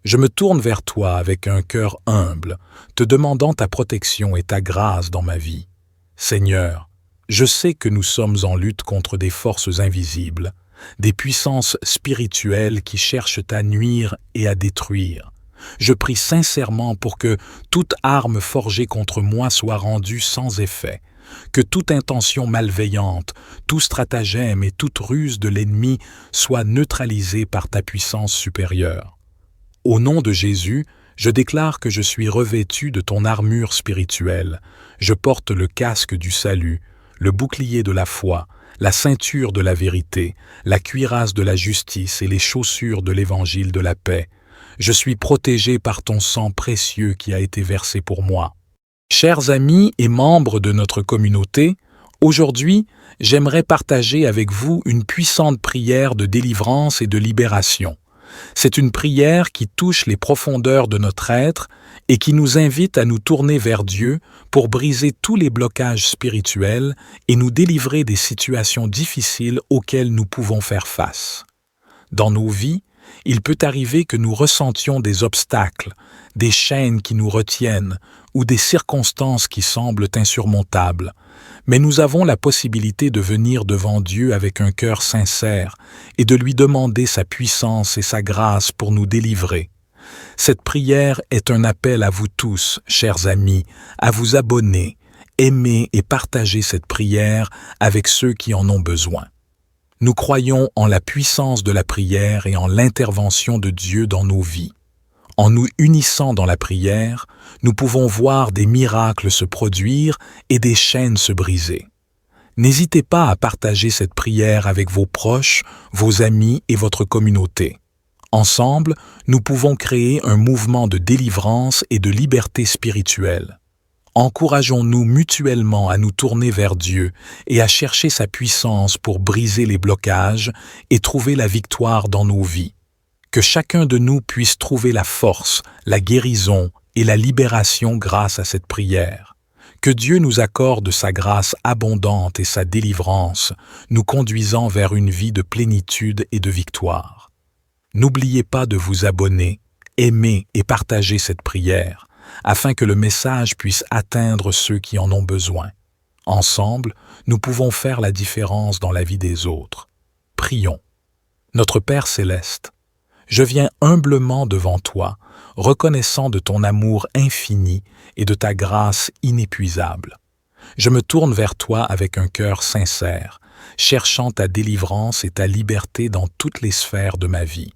Je me tourne vers toi avec un cœur humble, te demandant ta protection et ta grâce dans ma vie. Seigneur, je sais que nous sommes en lutte contre des forces invisibles, des puissances spirituelles qui cherchent à nuire et à détruire. Je prie sincèrement pour que toute arme forgée contre moi soit rendue sans effet, que toute intention malveillante, tout stratagème et toute ruse de l'ennemi soit neutralisée par ta puissance supérieure. Au nom de Jésus, je déclare que je suis revêtu de ton armure spirituelle. Je porte le casque du salut, le bouclier de la foi, la ceinture de la vérité, la cuirasse de la justice et les chaussures de l'évangile de la paix. Je suis protégé par ton sang précieux qui a été versé pour moi. Chers amis et membres de notre communauté, aujourd'hui, j'aimerais partager avec vous une puissante prière de délivrance et de libération. C'est une prière qui touche les profondeurs de notre être et qui nous invite à nous tourner vers Dieu pour briser tous les blocages spirituels et nous délivrer des situations difficiles auxquelles nous pouvons faire face. Dans nos vies, il peut arriver que nous ressentions des obstacles, des chaînes qui nous retiennent ou des circonstances qui semblent insurmontables, mais nous avons la possibilité de venir devant Dieu avec un cœur sincère et de lui demander sa puissance et sa grâce pour nous délivrer. Cette prière est un appel à vous tous, chers amis, à vous abonner, aimer et partager cette prière avec ceux qui en ont besoin. Nous croyons en la puissance de la prière et en l'intervention de Dieu dans nos vies. En nous unissant dans la prière, nous pouvons voir des miracles se produire et des chaînes se briser. N'hésitez pas à partager cette prière avec vos proches, vos amis et votre communauté. Ensemble, nous pouvons créer un mouvement de délivrance et de liberté spirituelle. Encourageons-nous mutuellement à nous tourner vers Dieu et à chercher sa puissance pour briser les blocages et trouver la victoire dans nos vies. Que chacun de nous puisse trouver la force, la guérison et la libération grâce à cette prière. Que Dieu nous accorde sa grâce abondante et sa délivrance, nous conduisant vers une vie de plénitude et de victoire. N'oubliez pas de vous abonner, aimer et partager cette prière, afin que le message puisse atteindre ceux qui en ont besoin. Ensemble, nous pouvons faire la différence dans la vie des autres. Prions. Notre Père céleste, je viens humblement devant toi, reconnaissant de ton amour infini et de ta grâce inépuisable. Je me tourne vers toi avec un cœur sincère, cherchant ta délivrance et ta liberté dans toutes les sphères de ma vie.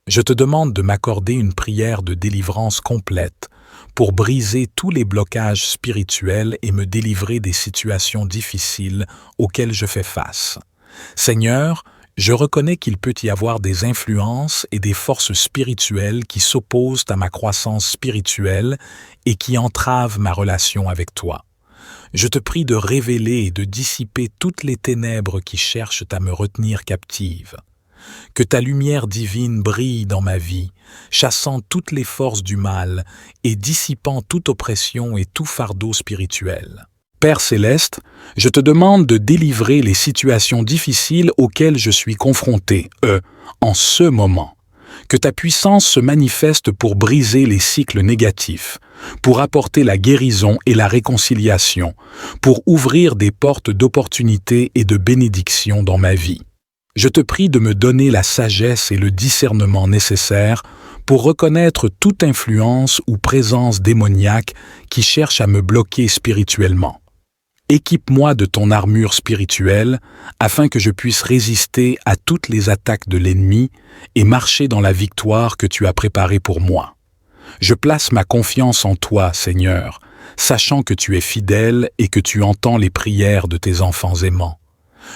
Je te demande de m'accorder une prière de délivrance complète pour briser tous les blocages spirituels et me délivrer des situations difficiles auxquelles je fais face. Seigneur, je reconnais qu'il peut y avoir des influences et des forces spirituelles qui s'opposent à ma croissance spirituelle et qui entravent ma relation avec toi. Je te prie de révéler et de dissiper toutes les ténèbres qui cherchent à me retenir captive. Que ta lumière divine brille dans ma vie, chassant toutes les forces du mal et dissipant toute oppression et tout fardeau spirituel. Père céleste, je te demande de délivrer les situations difficiles auxquelles je suis confronté, en ce moment. Que ta puissance se manifeste pour briser les cycles négatifs, pour apporter la guérison et la réconciliation, pour ouvrir des portes d'opportunité et de bénédiction dans ma vie. Je te prie de me donner la sagesse et le discernement nécessaires pour reconnaître toute influence ou présence démoniaque qui cherche à me bloquer spirituellement. Équipe-moi de ton armure spirituelle afin que je puisse résister à toutes les attaques de l'ennemi et marcher dans la victoire que tu as préparée pour moi. Je place ma confiance en toi, Seigneur, sachant que tu es fidèle et que tu entends les prières de tes enfants aimants.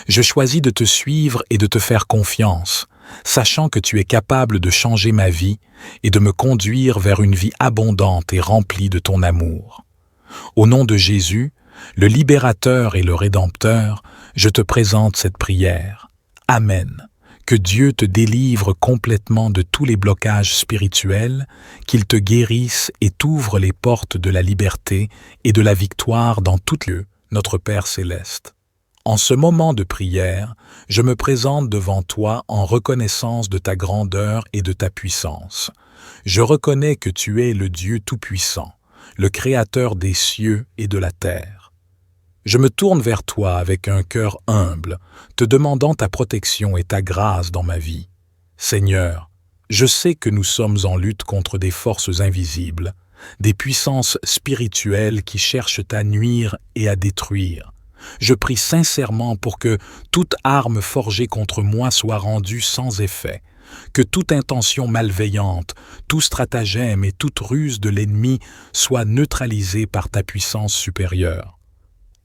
Je choisis de te suivre et de te faire confiance, sachant que tu es capable de changer ma vie et de me conduire vers une vie abondante et remplie de ton amour. Au nom de Jésus, le libérateur et le rédempteur, je te présente cette prière. Amen. Que Dieu te délivre complètement de tous les blocages spirituels, qu'il te guérisse et t'ouvre les portes de la liberté et de la victoire dans toutes lieux, notre Père céleste. En ce moment de prière, je me présente devant toi en reconnaissance de ta grandeur et de ta puissance. Je reconnais que tu es le Dieu Tout-Puissant, le Créateur des cieux et de la terre. Je me tourne vers toi avec un cœur humble, te demandant ta protection et ta grâce dans ma vie. Seigneur, je sais que nous sommes en lutte contre des forces invisibles, des puissances spirituelles qui cherchent à nuire et à détruire. Je prie sincèrement pour que toute arme forgée contre moi soit rendue sans effet, que toute intention malveillante, tout stratagème et toute ruse de l'ennemi soit neutralisée par ta puissance supérieure.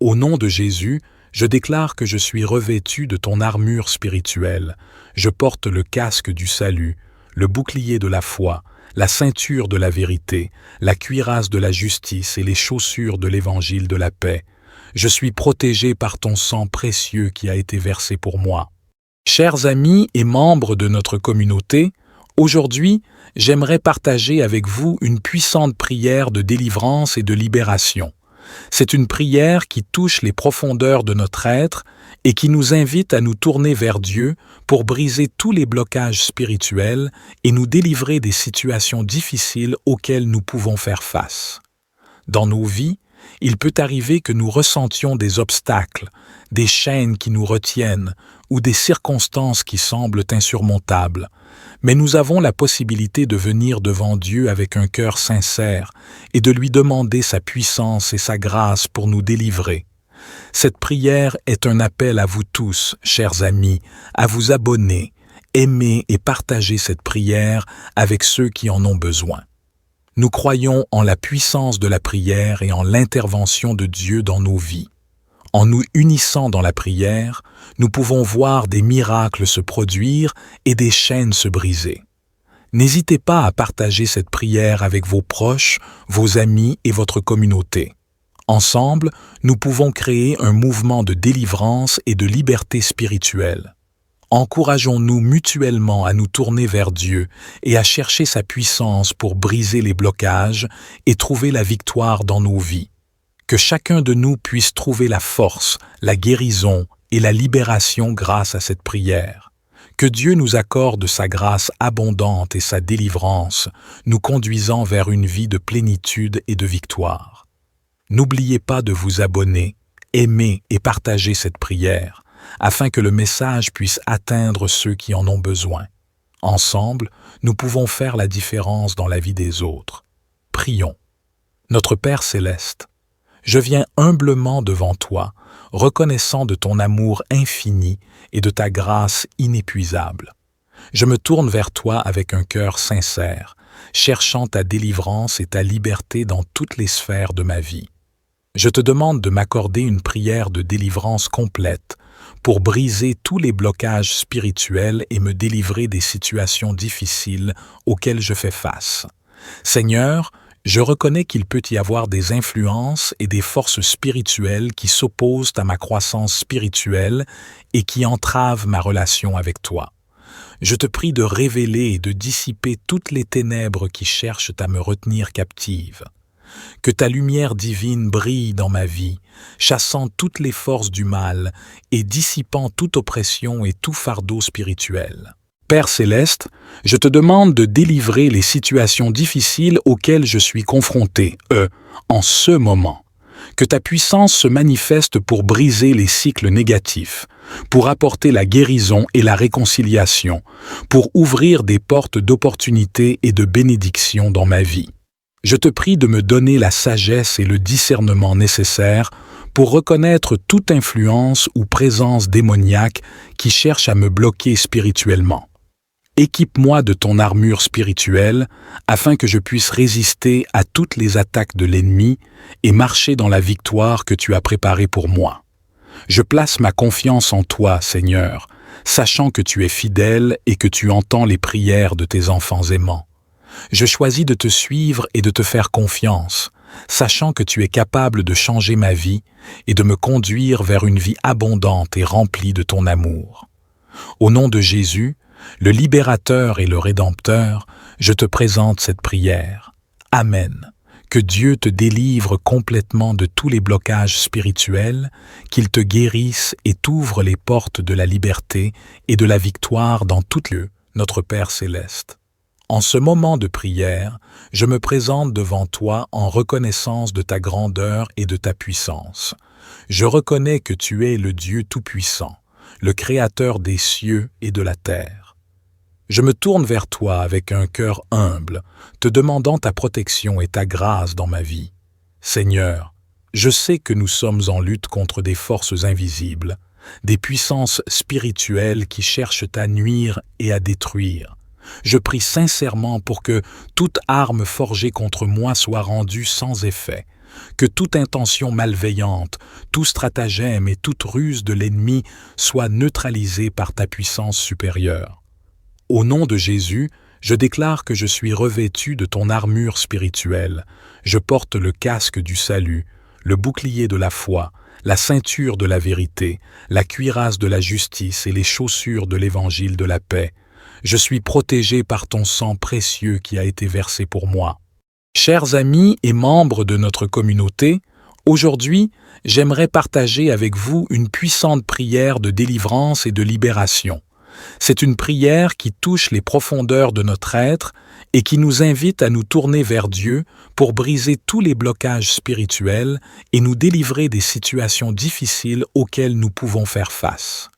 Au nom de Jésus, je déclare que je suis revêtu de ton armure spirituelle. Je porte le casque du salut, le bouclier de la foi, la ceinture de la vérité, la cuirasse de la justice et les chaussures de l'évangile de la paix. Je suis protégé par ton sang précieux qui a été versé pour moi. Chers amis et membres de notre communauté, aujourd'hui, j'aimerais partager avec vous une puissante prière de délivrance et de libération. C'est une prière qui touche les profondeurs de notre être et qui nous invite à nous tourner vers Dieu pour briser tous les blocages spirituels et nous délivrer des situations difficiles auxquelles nous pouvons faire face. Dans nos vies, il peut arriver que nous ressentions des obstacles, des chaînes qui nous retiennent ou des circonstances qui semblent insurmontables, mais nous avons la possibilité de venir devant Dieu avec un cœur sincère et de lui demander sa puissance et sa grâce pour nous délivrer. Cette prière est un appel à vous tous, chers amis, à vous abonner, aimer et partager cette prière avec ceux qui en ont besoin. Nous croyons en la puissance de la prière et en l'intervention de Dieu dans nos vies. En nous unissant dans la prière, nous pouvons voir des miracles se produire et des chaînes se briser. N'hésitez pas à partager cette prière avec vos proches, vos amis et votre communauté. Ensemble, nous pouvons créer un mouvement de délivrance et de liberté spirituelle. Encourageons-nous mutuellement à nous tourner vers Dieu et à chercher sa puissance pour briser les blocages et trouver la victoire dans nos vies. Que chacun de nous puisse trouver la force, la guérison et la libération grâce à cette prière. Que Dieu nous accorde sa grâce abondante et sa délivrance, nous conduisant vers une vie de plénitude et de victoire. N'oubliez pas de vous abonner, aimer et partager cette prière, afin que le message puisse atteindre ceux qui en ont besoin. Ensemble, nous pouvons faire la différence dans la vie des autres. Prions. Notre Père céleste, je viens humblement devant toi, reconnaissant de ton amour infini et de ta grâce inépuisable. Je me tourne vers toi avec un cœur sincère, cherchant ta délivrance et ta liberté dans toutes les sphères de ma vie. Je te demande de m'accorder une prière de délivrance complète pour briser tous les blocages spirituels et me délivrer des situations difficiles auxquelles je fais face. Seigneur, je reconnais qu'il peut y avoir des influences et des forces spirituelles qui s'opposent à ma croissance spirituelle et qui entravent ma relation avec toi. Je te prie de révéler et de dissiper toutes les ténèbres qui cherchent à me retenir captive. Que ta lumière divine brille dans ma vie, chassant toutes les forces du mal et dissipant toute oppression et tout fardeau spirituel. Père céleste, je te demande de délivrer les situations difficiles auxquelles je suis confronté, en ce moment. Que ta puissance se manifeste pour briser les cycles négatifs, pour apporter la guérison et la réconciliation, pour ouvrir des portes d'opportunité et de bénédiction dans ma vie. Je te prie de me donner la sagesse et le discernement nécessaires pour reconnaître toute influence ou présence démoniaque qui cherche à me bloquer spirituellement. Équipe-moi de ton armure spirituelle afin que je puisse résister à toutes les attaques de l'ennemi et marcher dans la victoire que tu as préparée pour moi. Je place ma confiance en toi, Seigneur, sachant que tu es fidèle et que tu entends les prières de tes enfants aimants. Je choisis de te suivre et de te faire confiance, sachant que tu es capable de changer ma vie et de me conduire vers une vie abondante et remplie de ton amour. Au nom de Jésus, le libérateur et le rédempteur, je te présente cette prière. Amen. Que Dieu te délivre complètement de tous les blocages spirituels, qu'il te guérisse et t'ouvre les portes de la liberté et de la victoire dans toutes lieux, notre Père céleste. En ce moment de prière, je me présente devant toi en reconnaissance de ta grandeur et de ta puissance. Je reconnais que tu es le Dieu Tout-Puissant, le Créateur des cieux et de la terre. Je me tourne vers toi avec un cœur humble, te demandant ta protection et ta grâce dans ma vie. Seigneur, je sais que nous sommes en lutte contre des forces invisibles, des puissances spirituelles qui cherchent à nuire et à détruire. Je prie sincèrement pour que toute arme forgée contre moi soit rendue sans effet, que toute intention malveillante, tout stratagème et toute ruse de l'ennemi soit neutralisée par ta puissance supérieure. Au nom de Jésus, je déclare que je suis revêtu de ton armure spirituelle. Je porte le casque du salut, le bouclier de la foi, la ceinture de la vérité, la cuirasse de la justice et les chaussures de l'évangile de la paix. Je suis protégé par ton sang précieux qui a été versé pour moi. Chers amis et membres de notre communauté, aujourd'hui, j'aimerais partager avec vous une puissante prière de délivrance et de libération. C'est une prière qui touche les profondeurs de notre être et qui nous invite à nous tourner vers Dieu pour briser tous les blocages spirituels et nous délivrer des situations difficiles auxquelles nous pouvons faire face.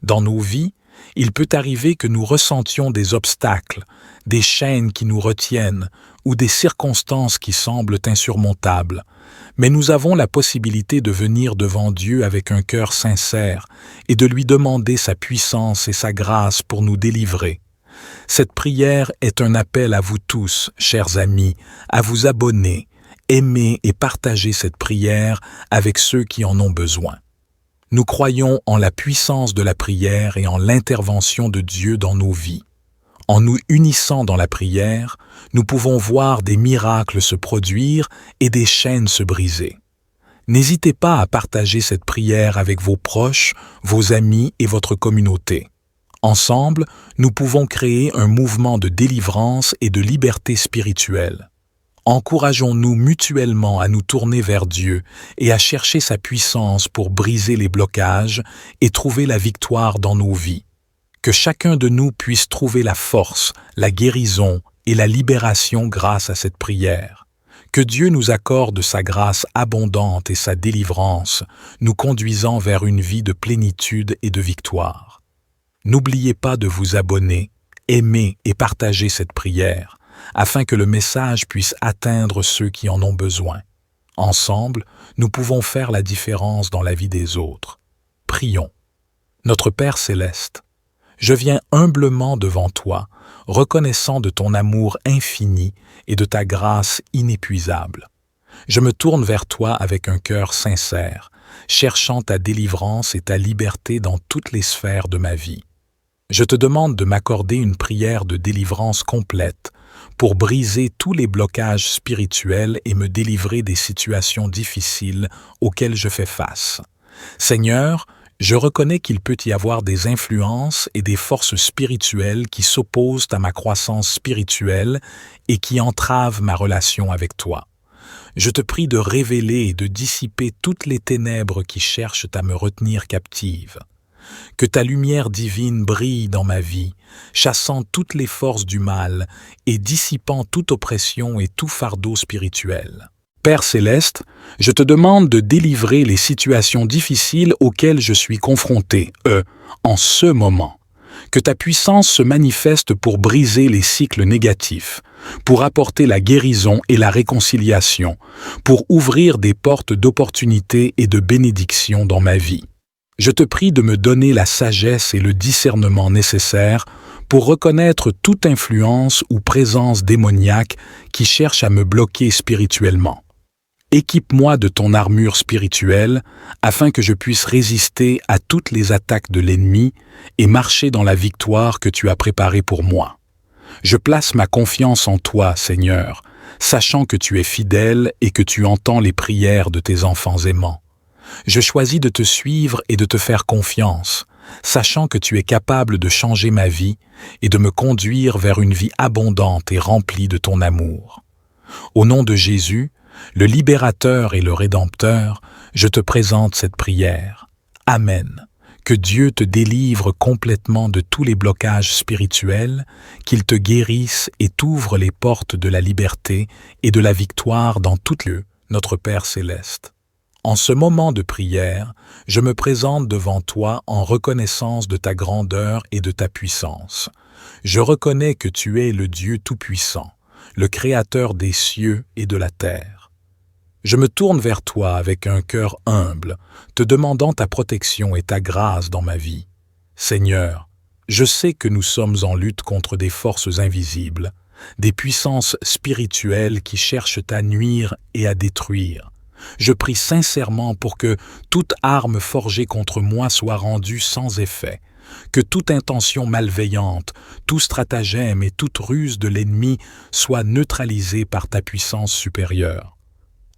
Dans nos vies, il peut arriver que nous ressentions des obstacles, des chaînes qui nous retiennent ou des circonstances qui semblent insurmontables, mais nous avons la possibilité de venir devant Dieu avec un cœur sincère et de lui demander sa puissance et sa grâce pour nous délivrer. Cette prière est un appel à vous tous, chers amis, à vous abonner, aimer et partager cette prière avec ceux qui en ont besoin. Nous croyons en la puissance de la prière et en l'intervention de Dieu dans nos vies. En nous unissant dans la prière, nous pouvons voir des miracles se produire et des chaînes se briser. N'hésitez pas à partager cette prière avec vos proches, vos amis et votre communauté. Ensemble, nous pouvons créer un mouvement de délivrance et de liberté spirituelle. Encourageons-nous mutuellement à nous tourner vers Dieu et à chercher sa puissance pour briser les blocages et trouver la victoire dans nos vies. Que chacun de nous puisse trouver la force, la guérison et la libération grâce à cette prière. Que Dieu nous accorde sa grâce abondante et sa délivrance, nous conduisant vers une vie de plénitude et de victoire. N'oubliez pas de vous abonner, aimer et partager cette prière, afin que le message puisse atteindre ceux qui en ont besoin. Ensemble, nous pouvons faire la différence dans la vie des autres. Prions. Notre Père céleste, je viens humblement devant toi, reconnaissant de ton amour infini et de ta grâce inépuisable. Je me tourne vers toi avec un cœur sincère, cherchant ta délivrance et ta liberté dans toutes les sphères de ma vie. Je te demande de m'accorder une prière de délivrance complète pour briser tous les blocages spirituels et me délivrer des situations difficiles auxquelles je fais face. Seigneur, je reconnais qu'il peut y avoir des influences et des forces spirituelles qui s'opposent à ma croissance spirituelle et qui entravent ma relation avec toi. Je te prie de révéler et de dissiper toutes les ténèbres qui cherchent à me retenir captive. Que ta lumière divine brille dans ma vie, chassant toutes les forces du mal et dissipant toute oppression et tout fardeau spirituel. Père céleste, je te demande de délivrer les situations difficiles auxquelles je suis confronté, en ce moment. Que ta puissance se manifeste pour briser les cycles négatifs, pour apporter la guérison et la réconciliation, pour ouvrir des portes d'opportunité et de bénédiction dans ma vie. Je te prie de me donner la sagesse et le discernement nécessaires pour reconnaître toute influence ou présence démoniaque qui cherche à me bloquer spirituellement. Équipe-moi de ton armure spirituelle afin que je puisse résister à toutes les attaques de l'ennemi et marcher dans la victoire que tu as préparée pour moi. Je place ma confiance en toi, Seigneur, sachant que tu es fidèle et que tu entends les prières de tes enfants aimants. Je choisis de te suivre et de te faire confiance, sachant que tu es capable de changer ma vie et de me conduire vers une vie abondante et remplie de ton amour. Au nom de Jésus, le libérateur et le rédempteur, je te présente cette prière. Amen. Que Dieu te délivre complètement de tous les blocages spirituels, qu'il te guérisse et t'ouvre les portes de la liberté et de la victoire dans toutes lieux, notre Père céleste. En ce moment de prière, je me présente devant toi en reconnaissance de ta grandeur et de ta puissance. Je reconnais que tu es le Dieu Tout-Puissant, le Créateur des cieux et de la terre. Je me tourne vers toi avec un cœur humble, te demandant ta protection et ta grâce dans ma vie. Seigneur, je sais que nous sommes en lutte contre des forces invisibles, des puissances spirituelles qui cherchent à nuire et à détruire. Je prie sincèrement pour que toute arme forgée contre moi soit rendue sans effet, que toute intention malveillante, tout stratagème et toute ruse de l'ennemi soit neutralisée par ta puissance supérieure.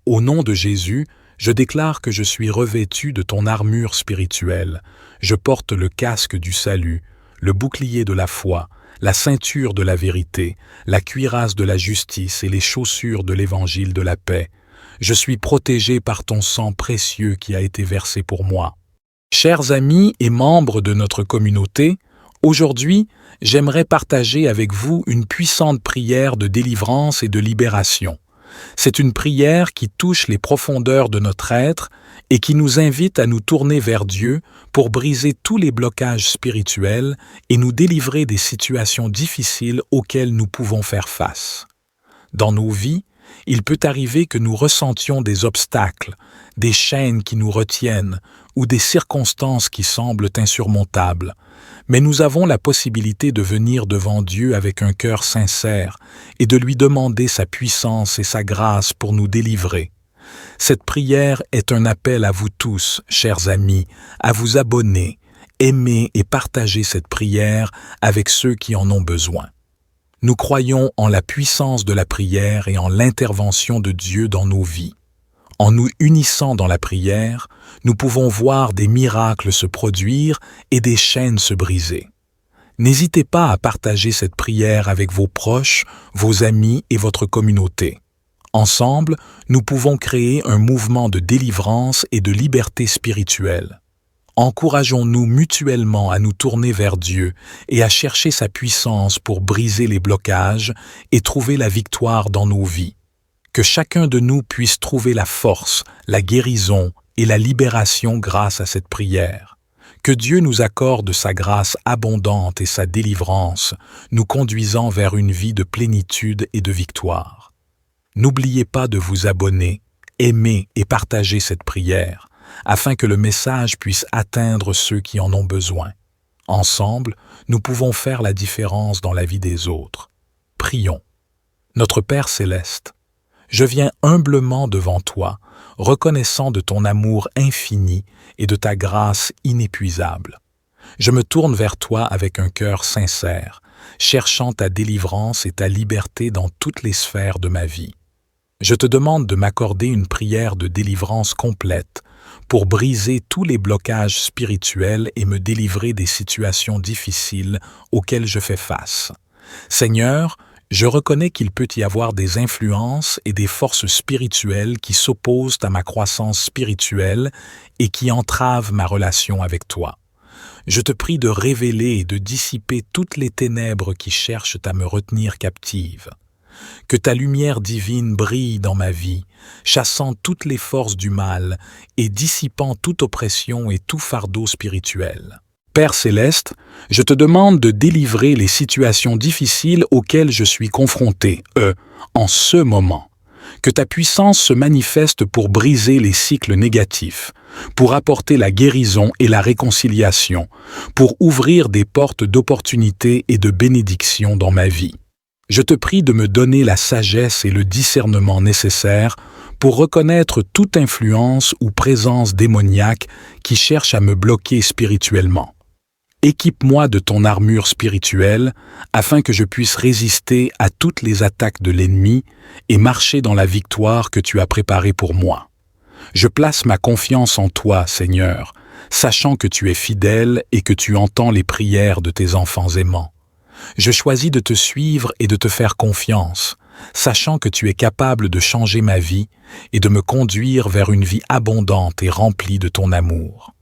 Au nom de Jésus, je déclare que je suis revêtu de ton armure spirituelle. Je porte le casque du salut, le bouclier de la foi, la ceinture de la vérité, la cuirasse de la justice et les chaussures de l'évangile de la paix. Je suis protégé par ton sang précieux qui a été versé pour moi. Chers amis et membres de notre communauté, aujourd'hui, j'aimerais partager avec vous une puissante prière de délivrance et de libération. C'est une prière qui touche les profondeurs de notre être et qui nous invite à nous tourner vers Dieu pour briser tous les blocages spirituels et nous délivrer des situations difficiles auxquelles nous pouvons faire face. Dans nos vies, il peut arriver que nous ressentions des obstacles, des chaînes qui nous retiennent ou des circonstances qui semblent insurmontables. Mais nous avons la possibilité de venir devant Dieu avec un cœur sincère et de lui demander sa puissance et sa grâce pour nous délivrer. Cette prière est un appel à vous tous, chers amis, à vous abonner, aimer et partager cette prière avec ceux qui en ont besoin. Nous croyons en la puissance de la prière et en l'intervention de Dieu dans nos vies. En nous unissant dans la prière, nous pouvons voir des miracles se produire et des chaînes se briser. N'hésitez pas à partager cette prière avec vos proches, vos amis et votre communauté. Ensemble, nous pouvons créer un mouvement de délivrance et de liberté spirituelle. Encourageons-nous mutuellement à nous tourner vers Dieu et à chercher sa puissance pour briser les blocages et trouver la victoire dans nos vies. Que chacun de nous puisse trouver la force, la guérison et la libération grâce à cette prière. Que Dieu nous accorde sa grâce abondante et sa délivrance, nous conduisant vers une vie de plénitude et de victoire. N'oubliez pas de vous abonner, aimer et partager cette prière, afin que le message puisse atteindre ceux qui en ont besoin. Ensemble, nous pouvons faire la différence dans la vie des autres. Prions. Notre Père céleste, je viens humblement devant toi, reconnaissant de ton amour infini et de ta grâce inépuisable. Je me tourne vers toi avec un cœur sincère, cherchant ta délivrance et ta liberté dans toutes les sphères de ma vie. Je te demande de m'accorder une prière de délivrance complète pour briser tous les blocages spirituels et me délivrer des situations difficiles auxquelles je fais face. Seigneur, je reconnais qu'il peut y avoir des influences et des forces spirituelles qui s'opposent à ma croissance spirituelle et qui entravent ma relation avec toi. Je te prie de révéler et de dissiper toutes les ténèbres qui cherchent à me retenir captive. Que ta lumière divine brille dans ma vie, chassant toutes les forces du mal et dissipant toute oppression et tout fardeau spirituel. Père céleste, je te demande de délivrer les situations difficiles auxquelles je suis confronté, en ce moment. Que ta puissance se manifeste pour briser les cycles négatifs, pour apporter la guérison et la réconciliation, pour ouvrir des portes d'opportunité et de bénédiction dans ma vie. Je te prie de me donner la sagesse et le discernement nécessaires pour reconnaître toute influence ou présence démoniaque qui cherche à me bloquer spirituellement. Équipe-moi de ton armure spirituelle afin que je puisse résister à toutes les attaques de l'ennemi et marcher dans la victoire que tu as préparée pour moi. Je place ma confiance en toi, Seigneur, sachant que tu es fidèle et que tu entends les prières de tes enfants aimants. Je choisis de te suivre et de te faire confiance, sachant que tu es capable de changer ma vie et de me conduire vers une vie abondante et remplie de ton amour.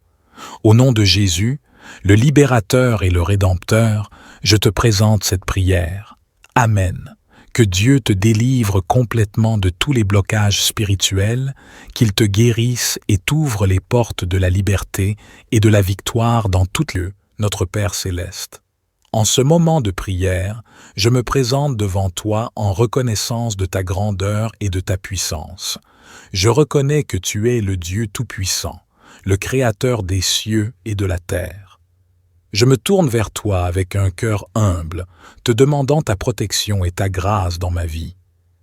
Au nom de Jésus, le libérateur et le rédempteur, je te présente cette prière. Amen. Que Dieu te délivre complètement de tous les blocages spirituels, qu'il te guérisse et t'ouvre les portes de la liberté et de la victoire dans toutes lieux, notre Père céleste. En ce moment de prière, je me présente devant toi en reconnaissance de ta grandeur et de ta puissance. Je reconnais que tu es le Dieu Tout-Puissant, le Créateur des cieux et de la terre. Je me tourne vers toi avec un cœur humble, te demandant ta protection et ta grâce dans ma vie.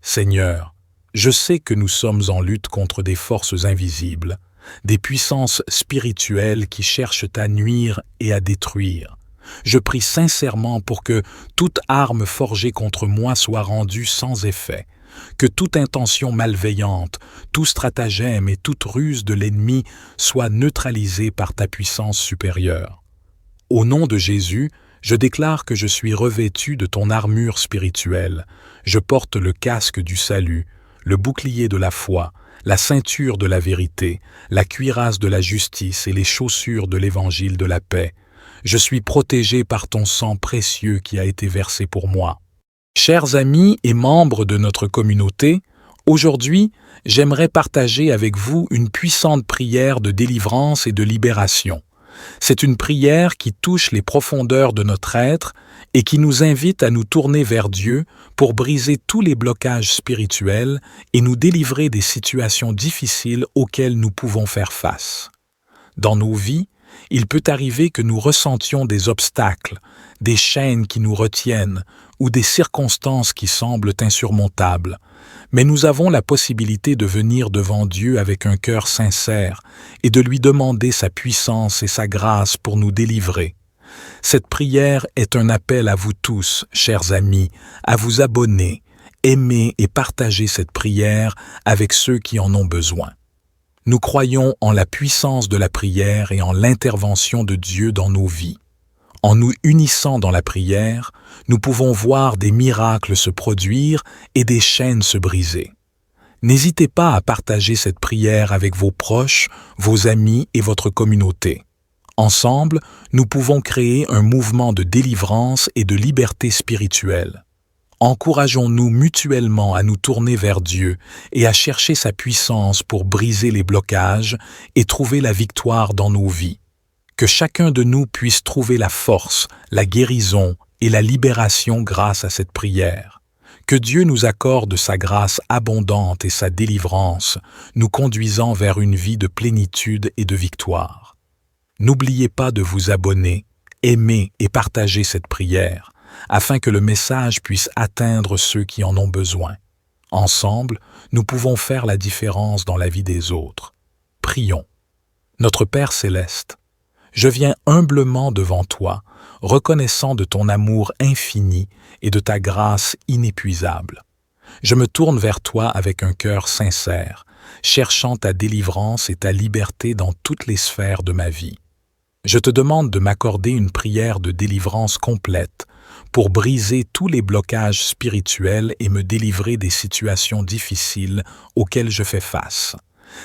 Seigneur, je sais que nous sommes en lutte contre des forces invisibles, des puissances spirituelles qui cherchent à nuire et à détruire. Je prie sincèrement pour que toute arme forgée contre moi soit rendue sans effet, que toute intention malveillante, tout stratagème et toute ruse de l'ennemi soit neutralisée par ta puissance supérieure. Au nom de Jésus, je déclare que je suis revêtu de ton armure spirituelle. Je porte le casque du salut, le bouclier de la foi, la ceinture de la vérité, la cuirasse de la justice et les chaussures de l'évangile de la paix. Je suis protégé par ton sang précieux qui a été versé pour moi. Chers amis et membres de notre communauté, aujourd'hui, j'aimerais partager avec vous une puissante prière de délivrance et de libération. C'est une prière qui touche les profondeurs de notre être et qui nous invite à nous tourner vers Dieu pour briser tous les blocages spirituels et nous délivrer des situations difficiles auxquelles nous pouvons faire face. Dans nos vies, il peut arriver que nous ressentions des obstacles, des chaînes qui nous retiennent ou des circonstances qui semblent insurmontables. Mais nous avons la possibilité de venir devant Dieu avec un cœur sincère et de lui demander sa puissance et sa grâce pour nous délivrer. Cette prière est un appel à vous tous, chers amis, à vous abonner, aimer et partager cette prière avec ceux qui en ont besoin. Nous croyons en la puissance de la prière et en l'intervention de Dieu dans nos vies. En nous unissant dans la prière, nous pouvons voir des miracles se produire et des chaînes se briser. N'hésitez pas à partager cette prière avec vos proches, vos amis et votre communauté. Ensemble, nous pouvons créer un mouvement de délivrance et de liberté spirituelle. Encourageons-nous mutuellement à nous tourner vers Dieu et à chercher sa puissance pour briser les blocages et trouver la victoire dans nos vies. Que chacun de nous puisse trouver la force, la guérison et la libération grâce à cette prière. Que Dieu nous accorde sa grâce abondante et sa délivrance, nous conduisant vers une vie de plénitude et de victoire. N'oubliez pas de vous abonner, aimer et partager cette prière, afin que le message puisse atteindre ceux qui en ont besoin. Ensemble, nous pouvons faire la différence dans la vie des autres. Prions. Notre Père céleste, je viens humblement devant toi, reconnaissant de ton amour infini et de ta grâce inépuisable. Je me tourne vers toi avec un cœur sincère, cherchant ta délivrance et ta liberté dans toutes les sphères de ma vie. Je te demande de m'accorder une prière de délivrance complète pour briser tous les blocages spirituels et me délivrer des situations difficiles auxquelles je fais face.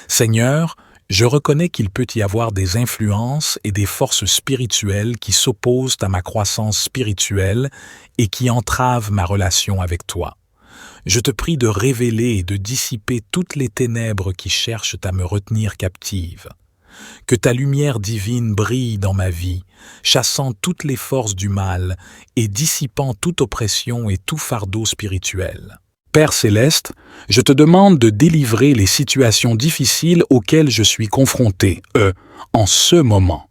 Seigneur, je reconnais qu'il peut y avoir des influences et des forces spirituelles qui s'opposent à ma croissance spirituelle et qui entravent ma relation avec toi. Je te prie de révéler et de dissiper toutes les ténèbres qui cherchent à me retenir captive. Que ta lumière divine brille dans ma vie, chassant toutes les forces du mal et dissipant toute oppression et tout fardeau spirituel. Père céleste, je te demande de délivrer les situations difficiles auxquelles je suis confronté, en ce moment.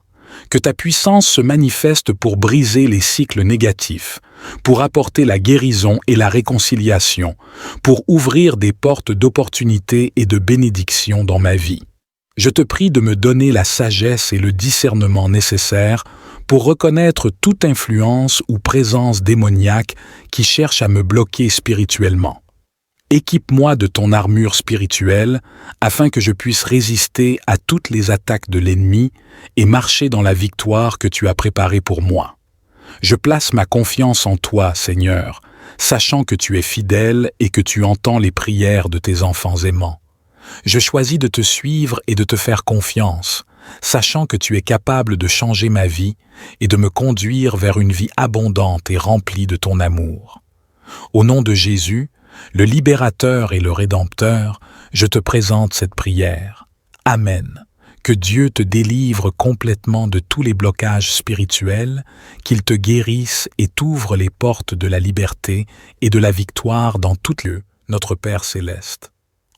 Que ta puissance se manifeste pour briser les cycles négatifs, pour apporter la guérison et la réconciliation, pour ouvrir des portes d'opportunité et de bénédiction dans ma vie. Je te prie de me donner la sagesse et le discernement nécessaires pour reconnaître toute influence ou présence démoniaque qui cherche à me bloquer spirituellement. Équipe-moi de ton armure spirituelle afin que je puisse résister à toutes les attaques de l'ennemi et marcher dans la victoire que tu as préparée pour moi. Je place ma confiance en toi, Seigneur, sachant que tu es fidèle et que tu entends les prières de tes enfants aimants. Je choisis de te suivre et de te faire confiance, sachant que tu es capable de changer ma vie et de me conduire vers une vie abondante et remplie de ton amour. Au nom de Jésus, le libérateur et le rédempteur, je te présente cette prière. Amen. Que Dieu te délivre complètement de tous les blocages spirituels, qu'il te guérisse et t'ouvre les portes de la liberté et de la victoire dans toutes lieux, notre Père céleste.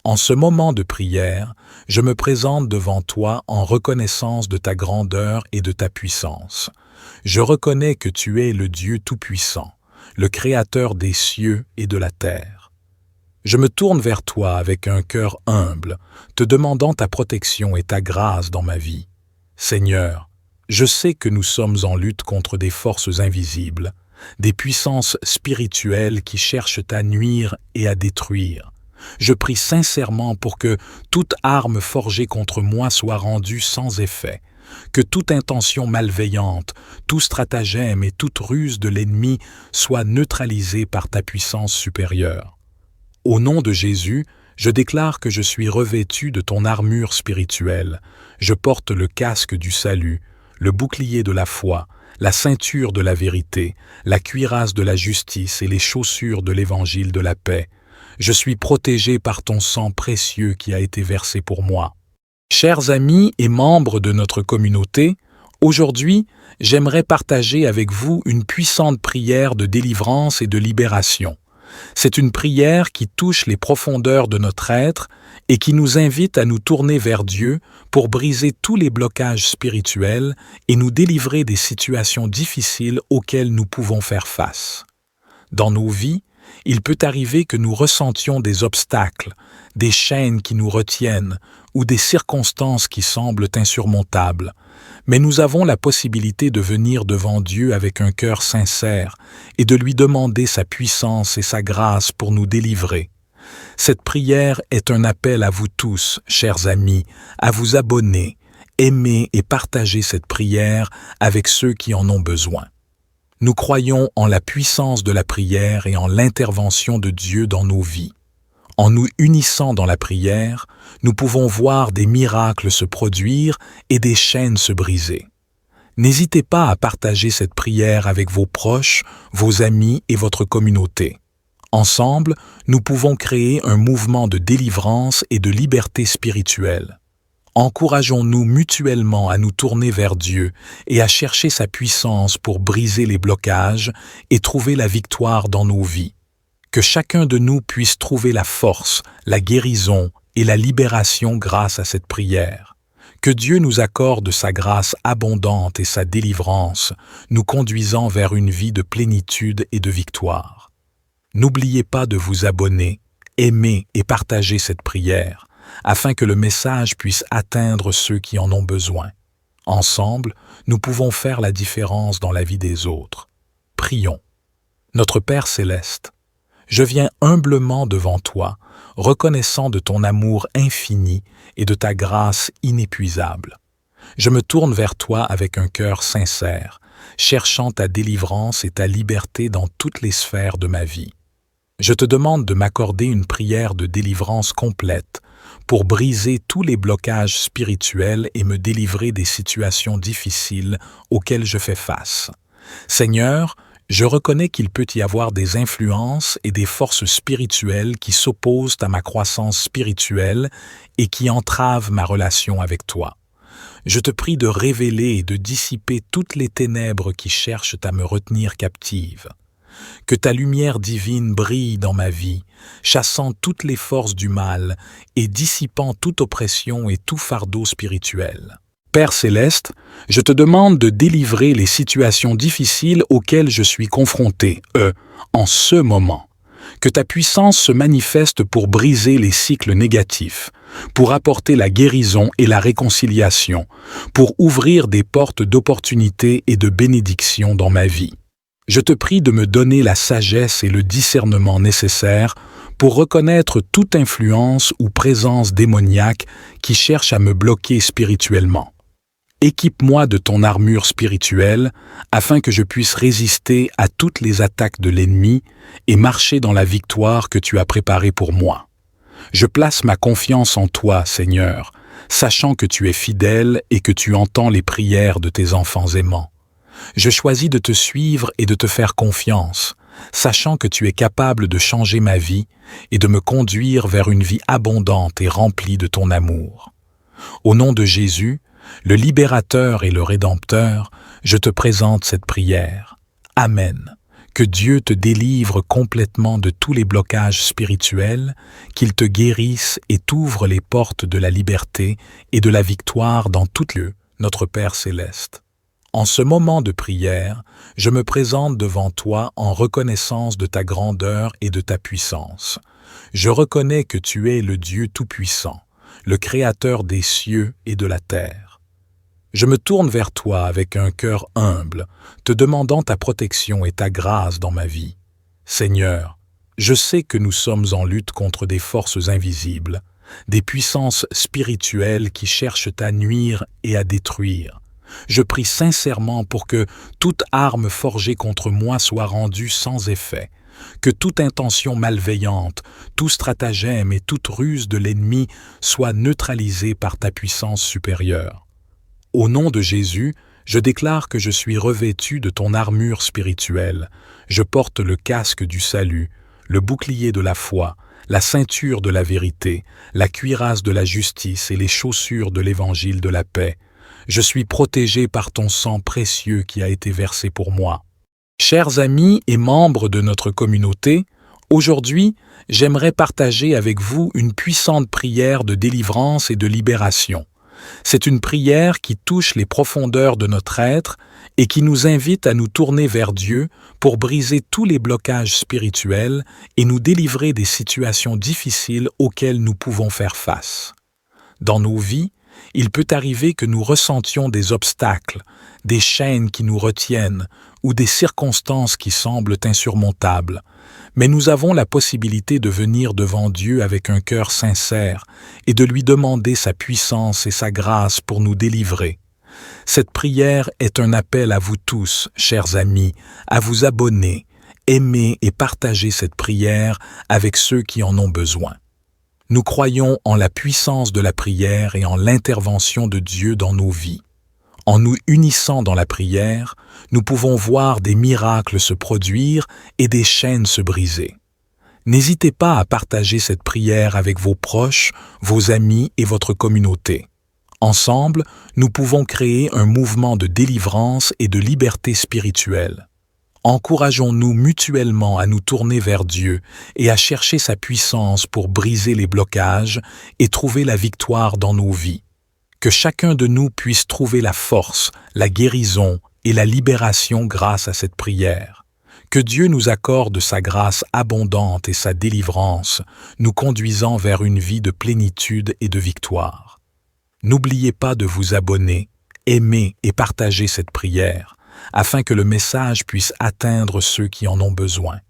En ce moment de prière, je me présente devant toi en reconnaissance de ta grandeur et de ta puissance. Je reconnais que tu es le Dieu Tout-Puissant, le Créateur des cieux et de la terre. Je me tourne vers toi avec un cœur humble, te demandant ta protection et ta grâce dans ma vie. Seigneur, je sais que nous sommes en lutte contre des forces invisibles, des puissances spirituelles qui cherchent à nuire et à détruire. Je prie sincèrement pour que toute arme forgée contre moi soit rendue sans effet, que toute intention malveillante, tout stratagème et toute ruse de l'ennemi soit neutralisée par ta puissance supérieure. Au nom de Jésus, je déclare que je suis revêtu de ton armure spirituelle. Je porte le casque du salut, le bouclier de la foi, la ceinture de la vérité, la cuirasse de la justice et les chaussures de l'évangile de la paix. Je suis protégé par ton sang précieux qui a été versé pour moi. Chers amis et membres de notre communauté, aujourd'hui, j'aimerais partager avec vous une puissante prière de délivrance et de libération. C'est une prière qui touche les profondeurs de notre être et qui nous invite à nous tourner vers Dieu pour briser tous les blocages spirituels et nous délivrer des situations difficiles auxquelles nous pouvons faire face. Dans nos vies, il peut arriver que nous ressentions des obstacles, des chaînes qui nous retiennent ou des circonstances qui semblent insurmontables, mais nous avons la possibilité de venir devant Dieu avec un cœur sincère et de lui demander sa puissance et sa grâce pour nous délivrer. Cette prière est un appel à vous tous, chers amis, à vous abonner, aimer et partager cette prière avec ceux qui en ont besoin. Nous croyons en la puissance de la prière et en l'intervention de Dieu dans nos vies. En nous unissant dans la prière, nous pouvons voir des miracles se produire et des chaînes se briser. N'hésitez pas à partager cette prière avec vos proches, vos amis et votre communauté. Ensemble, nous pouvons créer un mouvement de délivrance et de liberté spirituelle. Encourageons-nous mutuellement à nous tourner vers Dieu et à chercher sa puissance pour briser les blocages et trouver la victoire dans nos vies. Que chacun de nous puisse trouver la force, la guérison et la libération grâce à cette prière. Que Dieu nous accorde sa grâce abondante et sa délivrance, nous conduisant vers une vie de plénitude et de victoire. N'oubliez pas de vous abonner, aimer et partager cette prière, afin que le message puisse atteindre ceux qui en ont besoin. Ensemble, nous pouvons faire la différence dans la vie des autres. Prions. Notre Père céleste, je viens humblement devant toi, reconnaissant de ton amour infini et de ta grâce inépuisable. Je me tourne vers toi avec un cœur sincère, cherchant ta délivrance et ta liberté dans toutes les sphères de ma vie. Je te demande de m'accorder une prière de délivrance complète pour briser tous les blocages spirituels et me délivrer des situations difficiles auxquelles je fais face. Seigneur, je reconnais qu'il peut y avoir des influences et des forces spirituelles qui s'opposent à ma croissance spirituelle et qui entravent ma relation avec toi. Je te prie de révéler et de dissiper toutes les ténèbres qui cherchent à me retenir captive. Que ta lumière divine brille dans ma vie, chassant toutes les forces du mal et dissipant toute oppression et tout fardeau spirituel. Père céleste, je te demande de délivrer les situations difficiles auxquelles je suis confronté, en ce moment. Que ta puissance se manifeste pour briser les cycles négatifs, pour apporter la guérison et la réconciliation, pour ouvrir des portes d'opportunité et de bénédiction dans ma vie. Je te prie de me donner la sagesse et le discernement nécessaires pour reconnaître toute influence ou présence démoniaque qui cherche à me bloquer spirituellement. Équipe-moi de ton armure spirituelle afin que je puisse résister à toutes les attaques de l'ennemi et marcher dans la victoire que tu as préparée pour moi. Je place ma confiance en toi, Seigneur, sachant que tu es fidèle et que tu entends les prières de tes enfants aimants. Je choisis de te suivre et de te faire confiance, sachant que tu es capable de changer ma vie et de me conduire vers une vie abondante et remplie de ton amour. Au nom de Jésus, le libérateur et le rédempteur, je te présente cette prière. Amen. Que Dieu te délivre complètement de tous les blocages spirituels, qu'il te guérisse et t'ouvre les portes de la liberté et de la victoire dans tout lieu, notre Père céleste. En ce moment de prière, je me présente devant toi en reconnaissance de ta grandeur et de ta puissance. Je reconnais que tu es le Dieu Tout-Puissant, le Créateur des cieux et de la terre. Je me tourne vers toi avec un cœur humble, te demandant ta protection et ta grâce dans ma vie. Seigneur, je sais que nous sommes en lutte contre des forces invisibles, des puissances spirituelles qui cherchent à nuire et à détruire. Je prie sincèrement pour que toute arme forgée contre moi soit rendue sans effet, que toute intention malveillante, tout stratagème et toute ruse de l'ennemi soit neutralisée par ta puissance supérieure. Au nom de Jésus, je déclare que je suis revêtu de ton armure spirituelle. Je porte le casque du salut, le bouclier de la foi, la ceinture de la vérité, la cuirasse de la justice et les chaussures de l'évangile de la paix. Je suis protégé par ton sang précieux qui a été versé pour moi. Chers amis et membres de notre communauté, aujourd'hui, j'aimerais partager avec vous une puissante prière de délivrance et de libération. C'est une prière qui touche les profondeurs de notre être et qui nous invite à nous tourner vers Dieu pour briser tous les blocages spirituels et nous délivrer des situations difficiles auxquelles nous pouvons faire face. Dans nos vies, il peut arriver que nous ressentions des obstacles, des chaînes qui nous retiennent ou des circonstances qui semblent insurmontables. Mais nous avons la possibilité de venir devant Dieu avec un cœur sincère et de lui demander sa puissance et sa grâce pour nous délivrer. Cette prière est un appel à vous tous, chers amis, à vous abonner, aimer et partager cette prière avec ceux qui en ont besoin. Nous croyons en la puissance de la prière et en l'intervention de Dieu dans nos vies. En nous unissant dans la prière, nous pouvons voir des miracles se produire et des chaînes se briser. N'hésitez pas à partager cette prière avec vos proches, vos amis et votre communauté. Ensemble, nous pouvons créer un mouvement de délivrance et de liberté spirituelle. Encourageons-nous mutuellement à nous tourner vers Dieu et à chercher sa puissance pour briser les blocages et trouver la victoire dans nos vies. Que chacun de nous puisse trouver la force, la guérison et la libération grâce à cette prière. Que Dieu nous accorde sa grâce abondante et sa délivrance, nous conduisant vers une vie de plénitude et de victoire. N'oubliez pas de vous abonner, aimer et partager cette prière, afin que le message puisse atteindre ceux qui en ont besoin.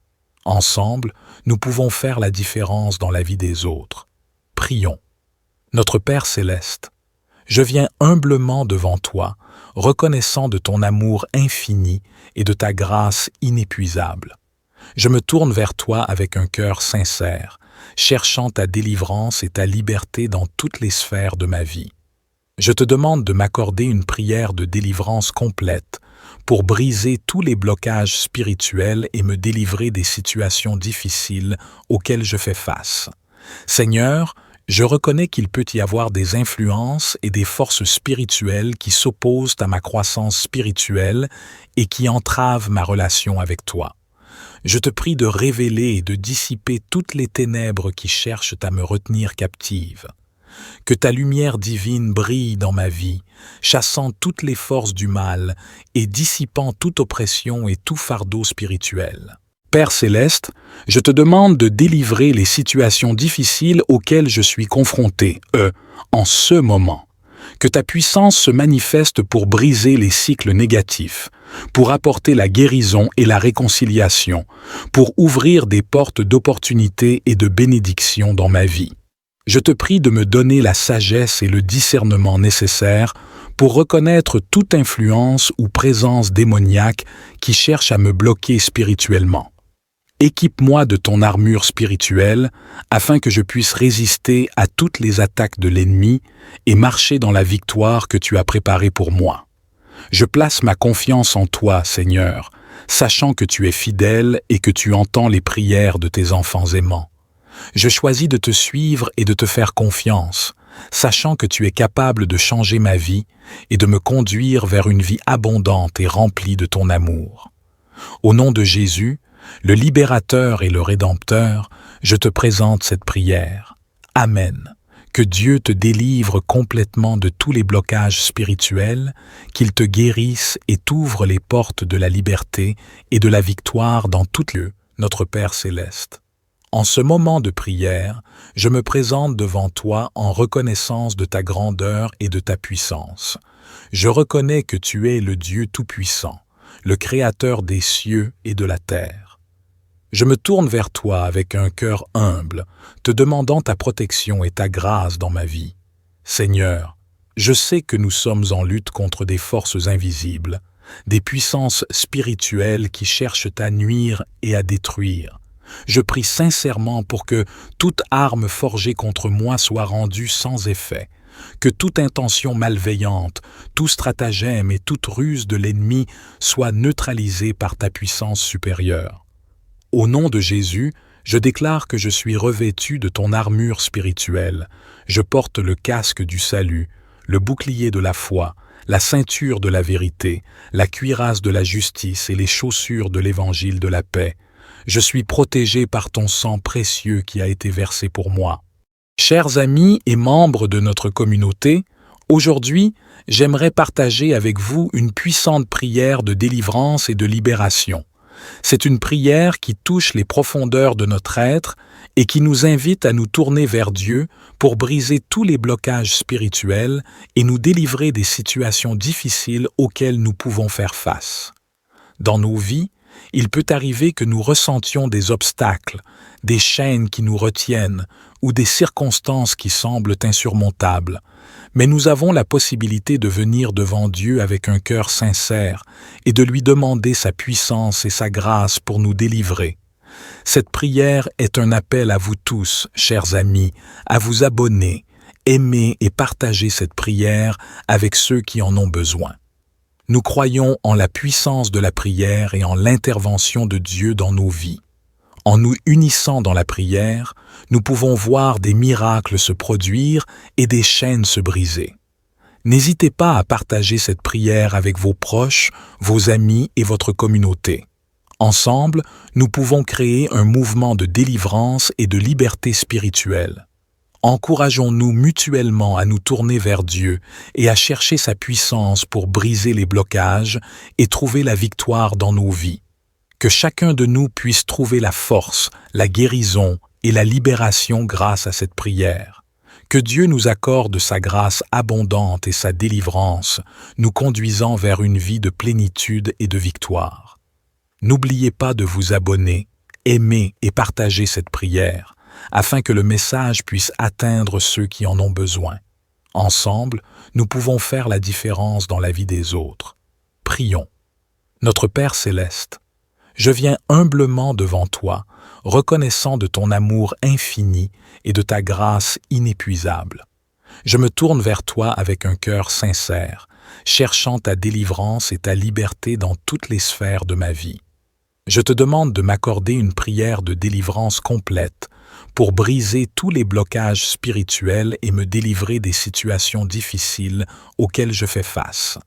Ensemble, nous pouvons faire la différence dans la vie des autres. Prions. Notre Père céleste, je viens humblement devant toi, reconnaissant de ton amour infini et de ta grâce inépuisable. Je me tourne vers toi avec un cœur sincère, cherchant ta délivrance et ta liberté dans toutes les sphères de ma vie. Je te demande de m'accorder une prière de délivrance complète pour briser tous les blocages spirituels et me délivrer des situations difficiles auxquelles je fais face. Seigneur, je reconnais qu'il peut y avoir des influences et des forces spirituelles qui s'opposent à ma croissance spirituelle et qui entravent ma relation avec toi. Je te prie de révéler et de dissiper toutes les ténèbres qui cherchent à me retenir captive. Que ta lumière divine brille dans ma vie, chassant toutes les forces du mal et dissipant toute oppression et tout fardeau spirituel. Père céleste, je te demande de délivrer les situations difficiles auxquelles je suis confronté, en ce moment. Que ta puissance se manifeste pour briser les cycles négatifs, pour apporter la guérison et la réconciliation, pour ouvrir des portes d'opportunité et de bénédiction dans ma vie. Je te prie de me donner la sagesse et le discernement nécessaires pour reconnaître toute influence ou présence démoniaque qui cherche à me bloquer spirituellement. Équipe-moi de ton armure spirituelle afin que je puisse résister à toutes les attaques de l'ennemi et marcher dans la victoire que tu as préparée pour moi. Je place ma confiance en toi, Seigneur, sachant que tu es fidèle et que tu entends les prières de tes enfants aimants. Je choisis de te suivre et de te faire confiance, sachant que tu es capable de changer ma vie et de me conduire vers une vie abondante et remplie de ton amour. Au nom de Jésus, le libérateur et le rédempteur, je te présente cette prière. Amen. Que Dieu te délivre complètement de tous les blocages spirituels, qu'il te guérisse et t'ouvre les portes de la liberté et de la victoire dans tout lieu, notre Père céleste. En ce moment de prière, je me présente devant toi en reconnaissance de ta grandeur et de ta puissance. Je reconnais que tu es le Dieu Tout-Puissant, le Créateur des cieux et de la terre. Je me tourne vers toi avec un cœur humble, te demandant ta protection et ta grâce dans ma vie. Seigneur, je sais que nous sommes en lutte contre des forces invisibles, des puissances spirituelles qui cherchent à nuire et à détruire. Je prie sincèrement pour que toute arme forgée contre moi soit rendue sans effet, que toute intention malveillante, tout stratagème et toute ruse de l'ennemi soit neutralisée par ta puissance supérieure. Au nom de Jésus, je déclare que je suis revêtu de ton armure spirituelle. Je porte le casque du salut, le bouclier de la foi, la ceinture de la vérité, la cuirasse de la justice et les chaussures de l'évangile de la paix. Je suis protégé par ton sang précieux qui a été versé pour moi. Chers amis et membres de notre communauté, aujourd'hui, j'aimerais partager avec vous une puissante prière de délivrance et de libération. C'est une prière qui touche les profondeurs de notre être et qui nous invite à nous tourner vers Dieu pour briser tous les blocages spirituels et nous délivrer des situations difficiles auxquelles nous pouvons faire face. Dans nos vies, il peut arriver que nous ressentions des obstacles, des chaînes qui nous retiennent ou des circonstances qui semblent insurmontables, mais nous avons la possibilité de venir devant Dieu avec un cœur sincère et de lui demander sa puissance et sa grâce pour nous délivrer. Cette prière est un appel à vous tous, chers amis, à vous abonner, aimer et partager cette prière avec ceux qui en ont besoin. Nous croyons en la puissance de la prière et en l'intervention de Dieu dans nos vies. En nous unissant dans la prière, nous pouvons voir des miracles se produire et des chaînes se briser. N'hésitez pas à partager cette prière avec vos proches, vos amis et votre communauté. Ensemble, nous pouvons créer un mouvement de délivrance et de liberté spirituelle. Encourageons-nous mutuellement à nous tourner vers Dieu et à chercher sa puissance pour briser les blocages et trouver la victoire dans nos vies. Que chacun de nous puisse trouver la force, la guérison et la libération grâce à cette prière. Que Dieu nous accorde sa grâce abondante et sa délivrance, nous conduisant vers une vie de plénitude et de victoire. N'oubliez pas de vous abonner, aimer et partager cette prière, afin que le message puisse atteindre ceux qui en ont besoin. Ensemble, nous pouvons faire la différence dans la vie des autres. Prions. Notre Père céleste, je viens humblement devant toi, reconnaissant de ton amour infini et de ta grâce inépuisable. Je me tourne vers toi avec un cœur sincère, cherchant ta délivrance et ta liberté dans toutes les sphères de ma vie. Je te demande de m'accorder une prière de délivrance complète pour briser tous les blocages spirituels et me délivrer des situations difficiles auxquelles je fais face.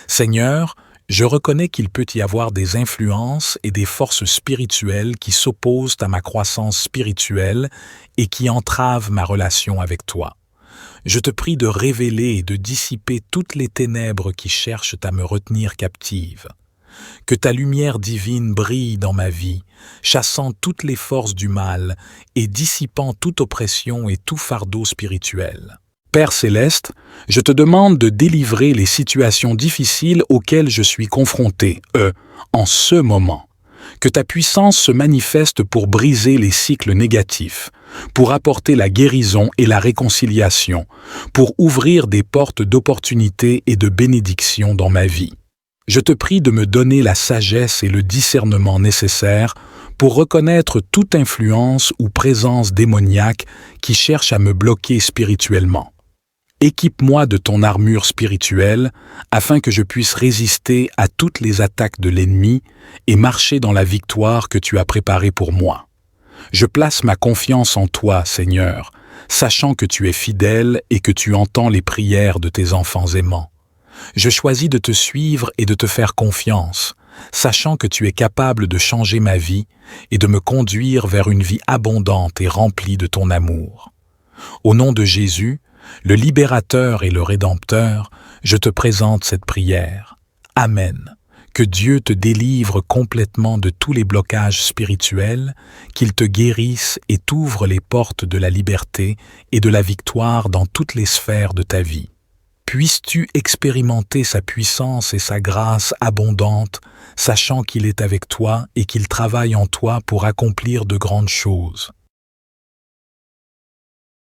Seigneur, je reconnais qu'il peut y avoir des influences et des forces spirituelles qui s'opposent à ma croissance spirituelle et qui entravent ma relation avec toi. Je te prie de révéler et de dissiper toutes les ténèbres qui cherchent à me retenir captive. Que ta lumière divine brille dans ma vie, chassant toutes les forces du mal et dissipant toute oppression et tout fardeau spirituel. Père céleste, je te demande de délivrer les situations difficiles auxquelles je suis confronté, en ce moment. Que ta puissance se manifeste pour briser les cycles négatifs, pour apporter la guérison et la réconciliation, pour ouvrir des portes d'opportunité et de bénédiction dans ma vie. Je te prie de me donner la sagesse et le discernement nécessaires pour reconnaître toute influence ou présence démoniaque qui cherche à me bloquer spirituellement. Équipe-moi de ton armure spirituelle afin que je puisse résister à toutes les attaques de l'ennemi et marcher dans la victoire que tu as préparée pour moi. Je place ma confiance en toi, Seigneur, sachant que tu es fidèle et que tu entends les prières de tes enfants aimants. Je choisis de te suivre et de te faire confiance, sachant que tu es capable de changer ma vie et de me conduire vers une vie abondante et remplie de ton amour. Au nom de Jésus, le libérateur et le rédempteur, je te présente cette prière. Amen. Que Dieu te délivre complètement de tous les blocages spirituels, qu'il te guérisse et t'ouvre les portes de la liberté et de la victoire dans toutes les sphères de ta vie. Puisses-tu expérimenter sa puissance et sa grâce abondante, sachant qu'il est avec toi et qu'il travaille en toi pour accomplir de grandes choses.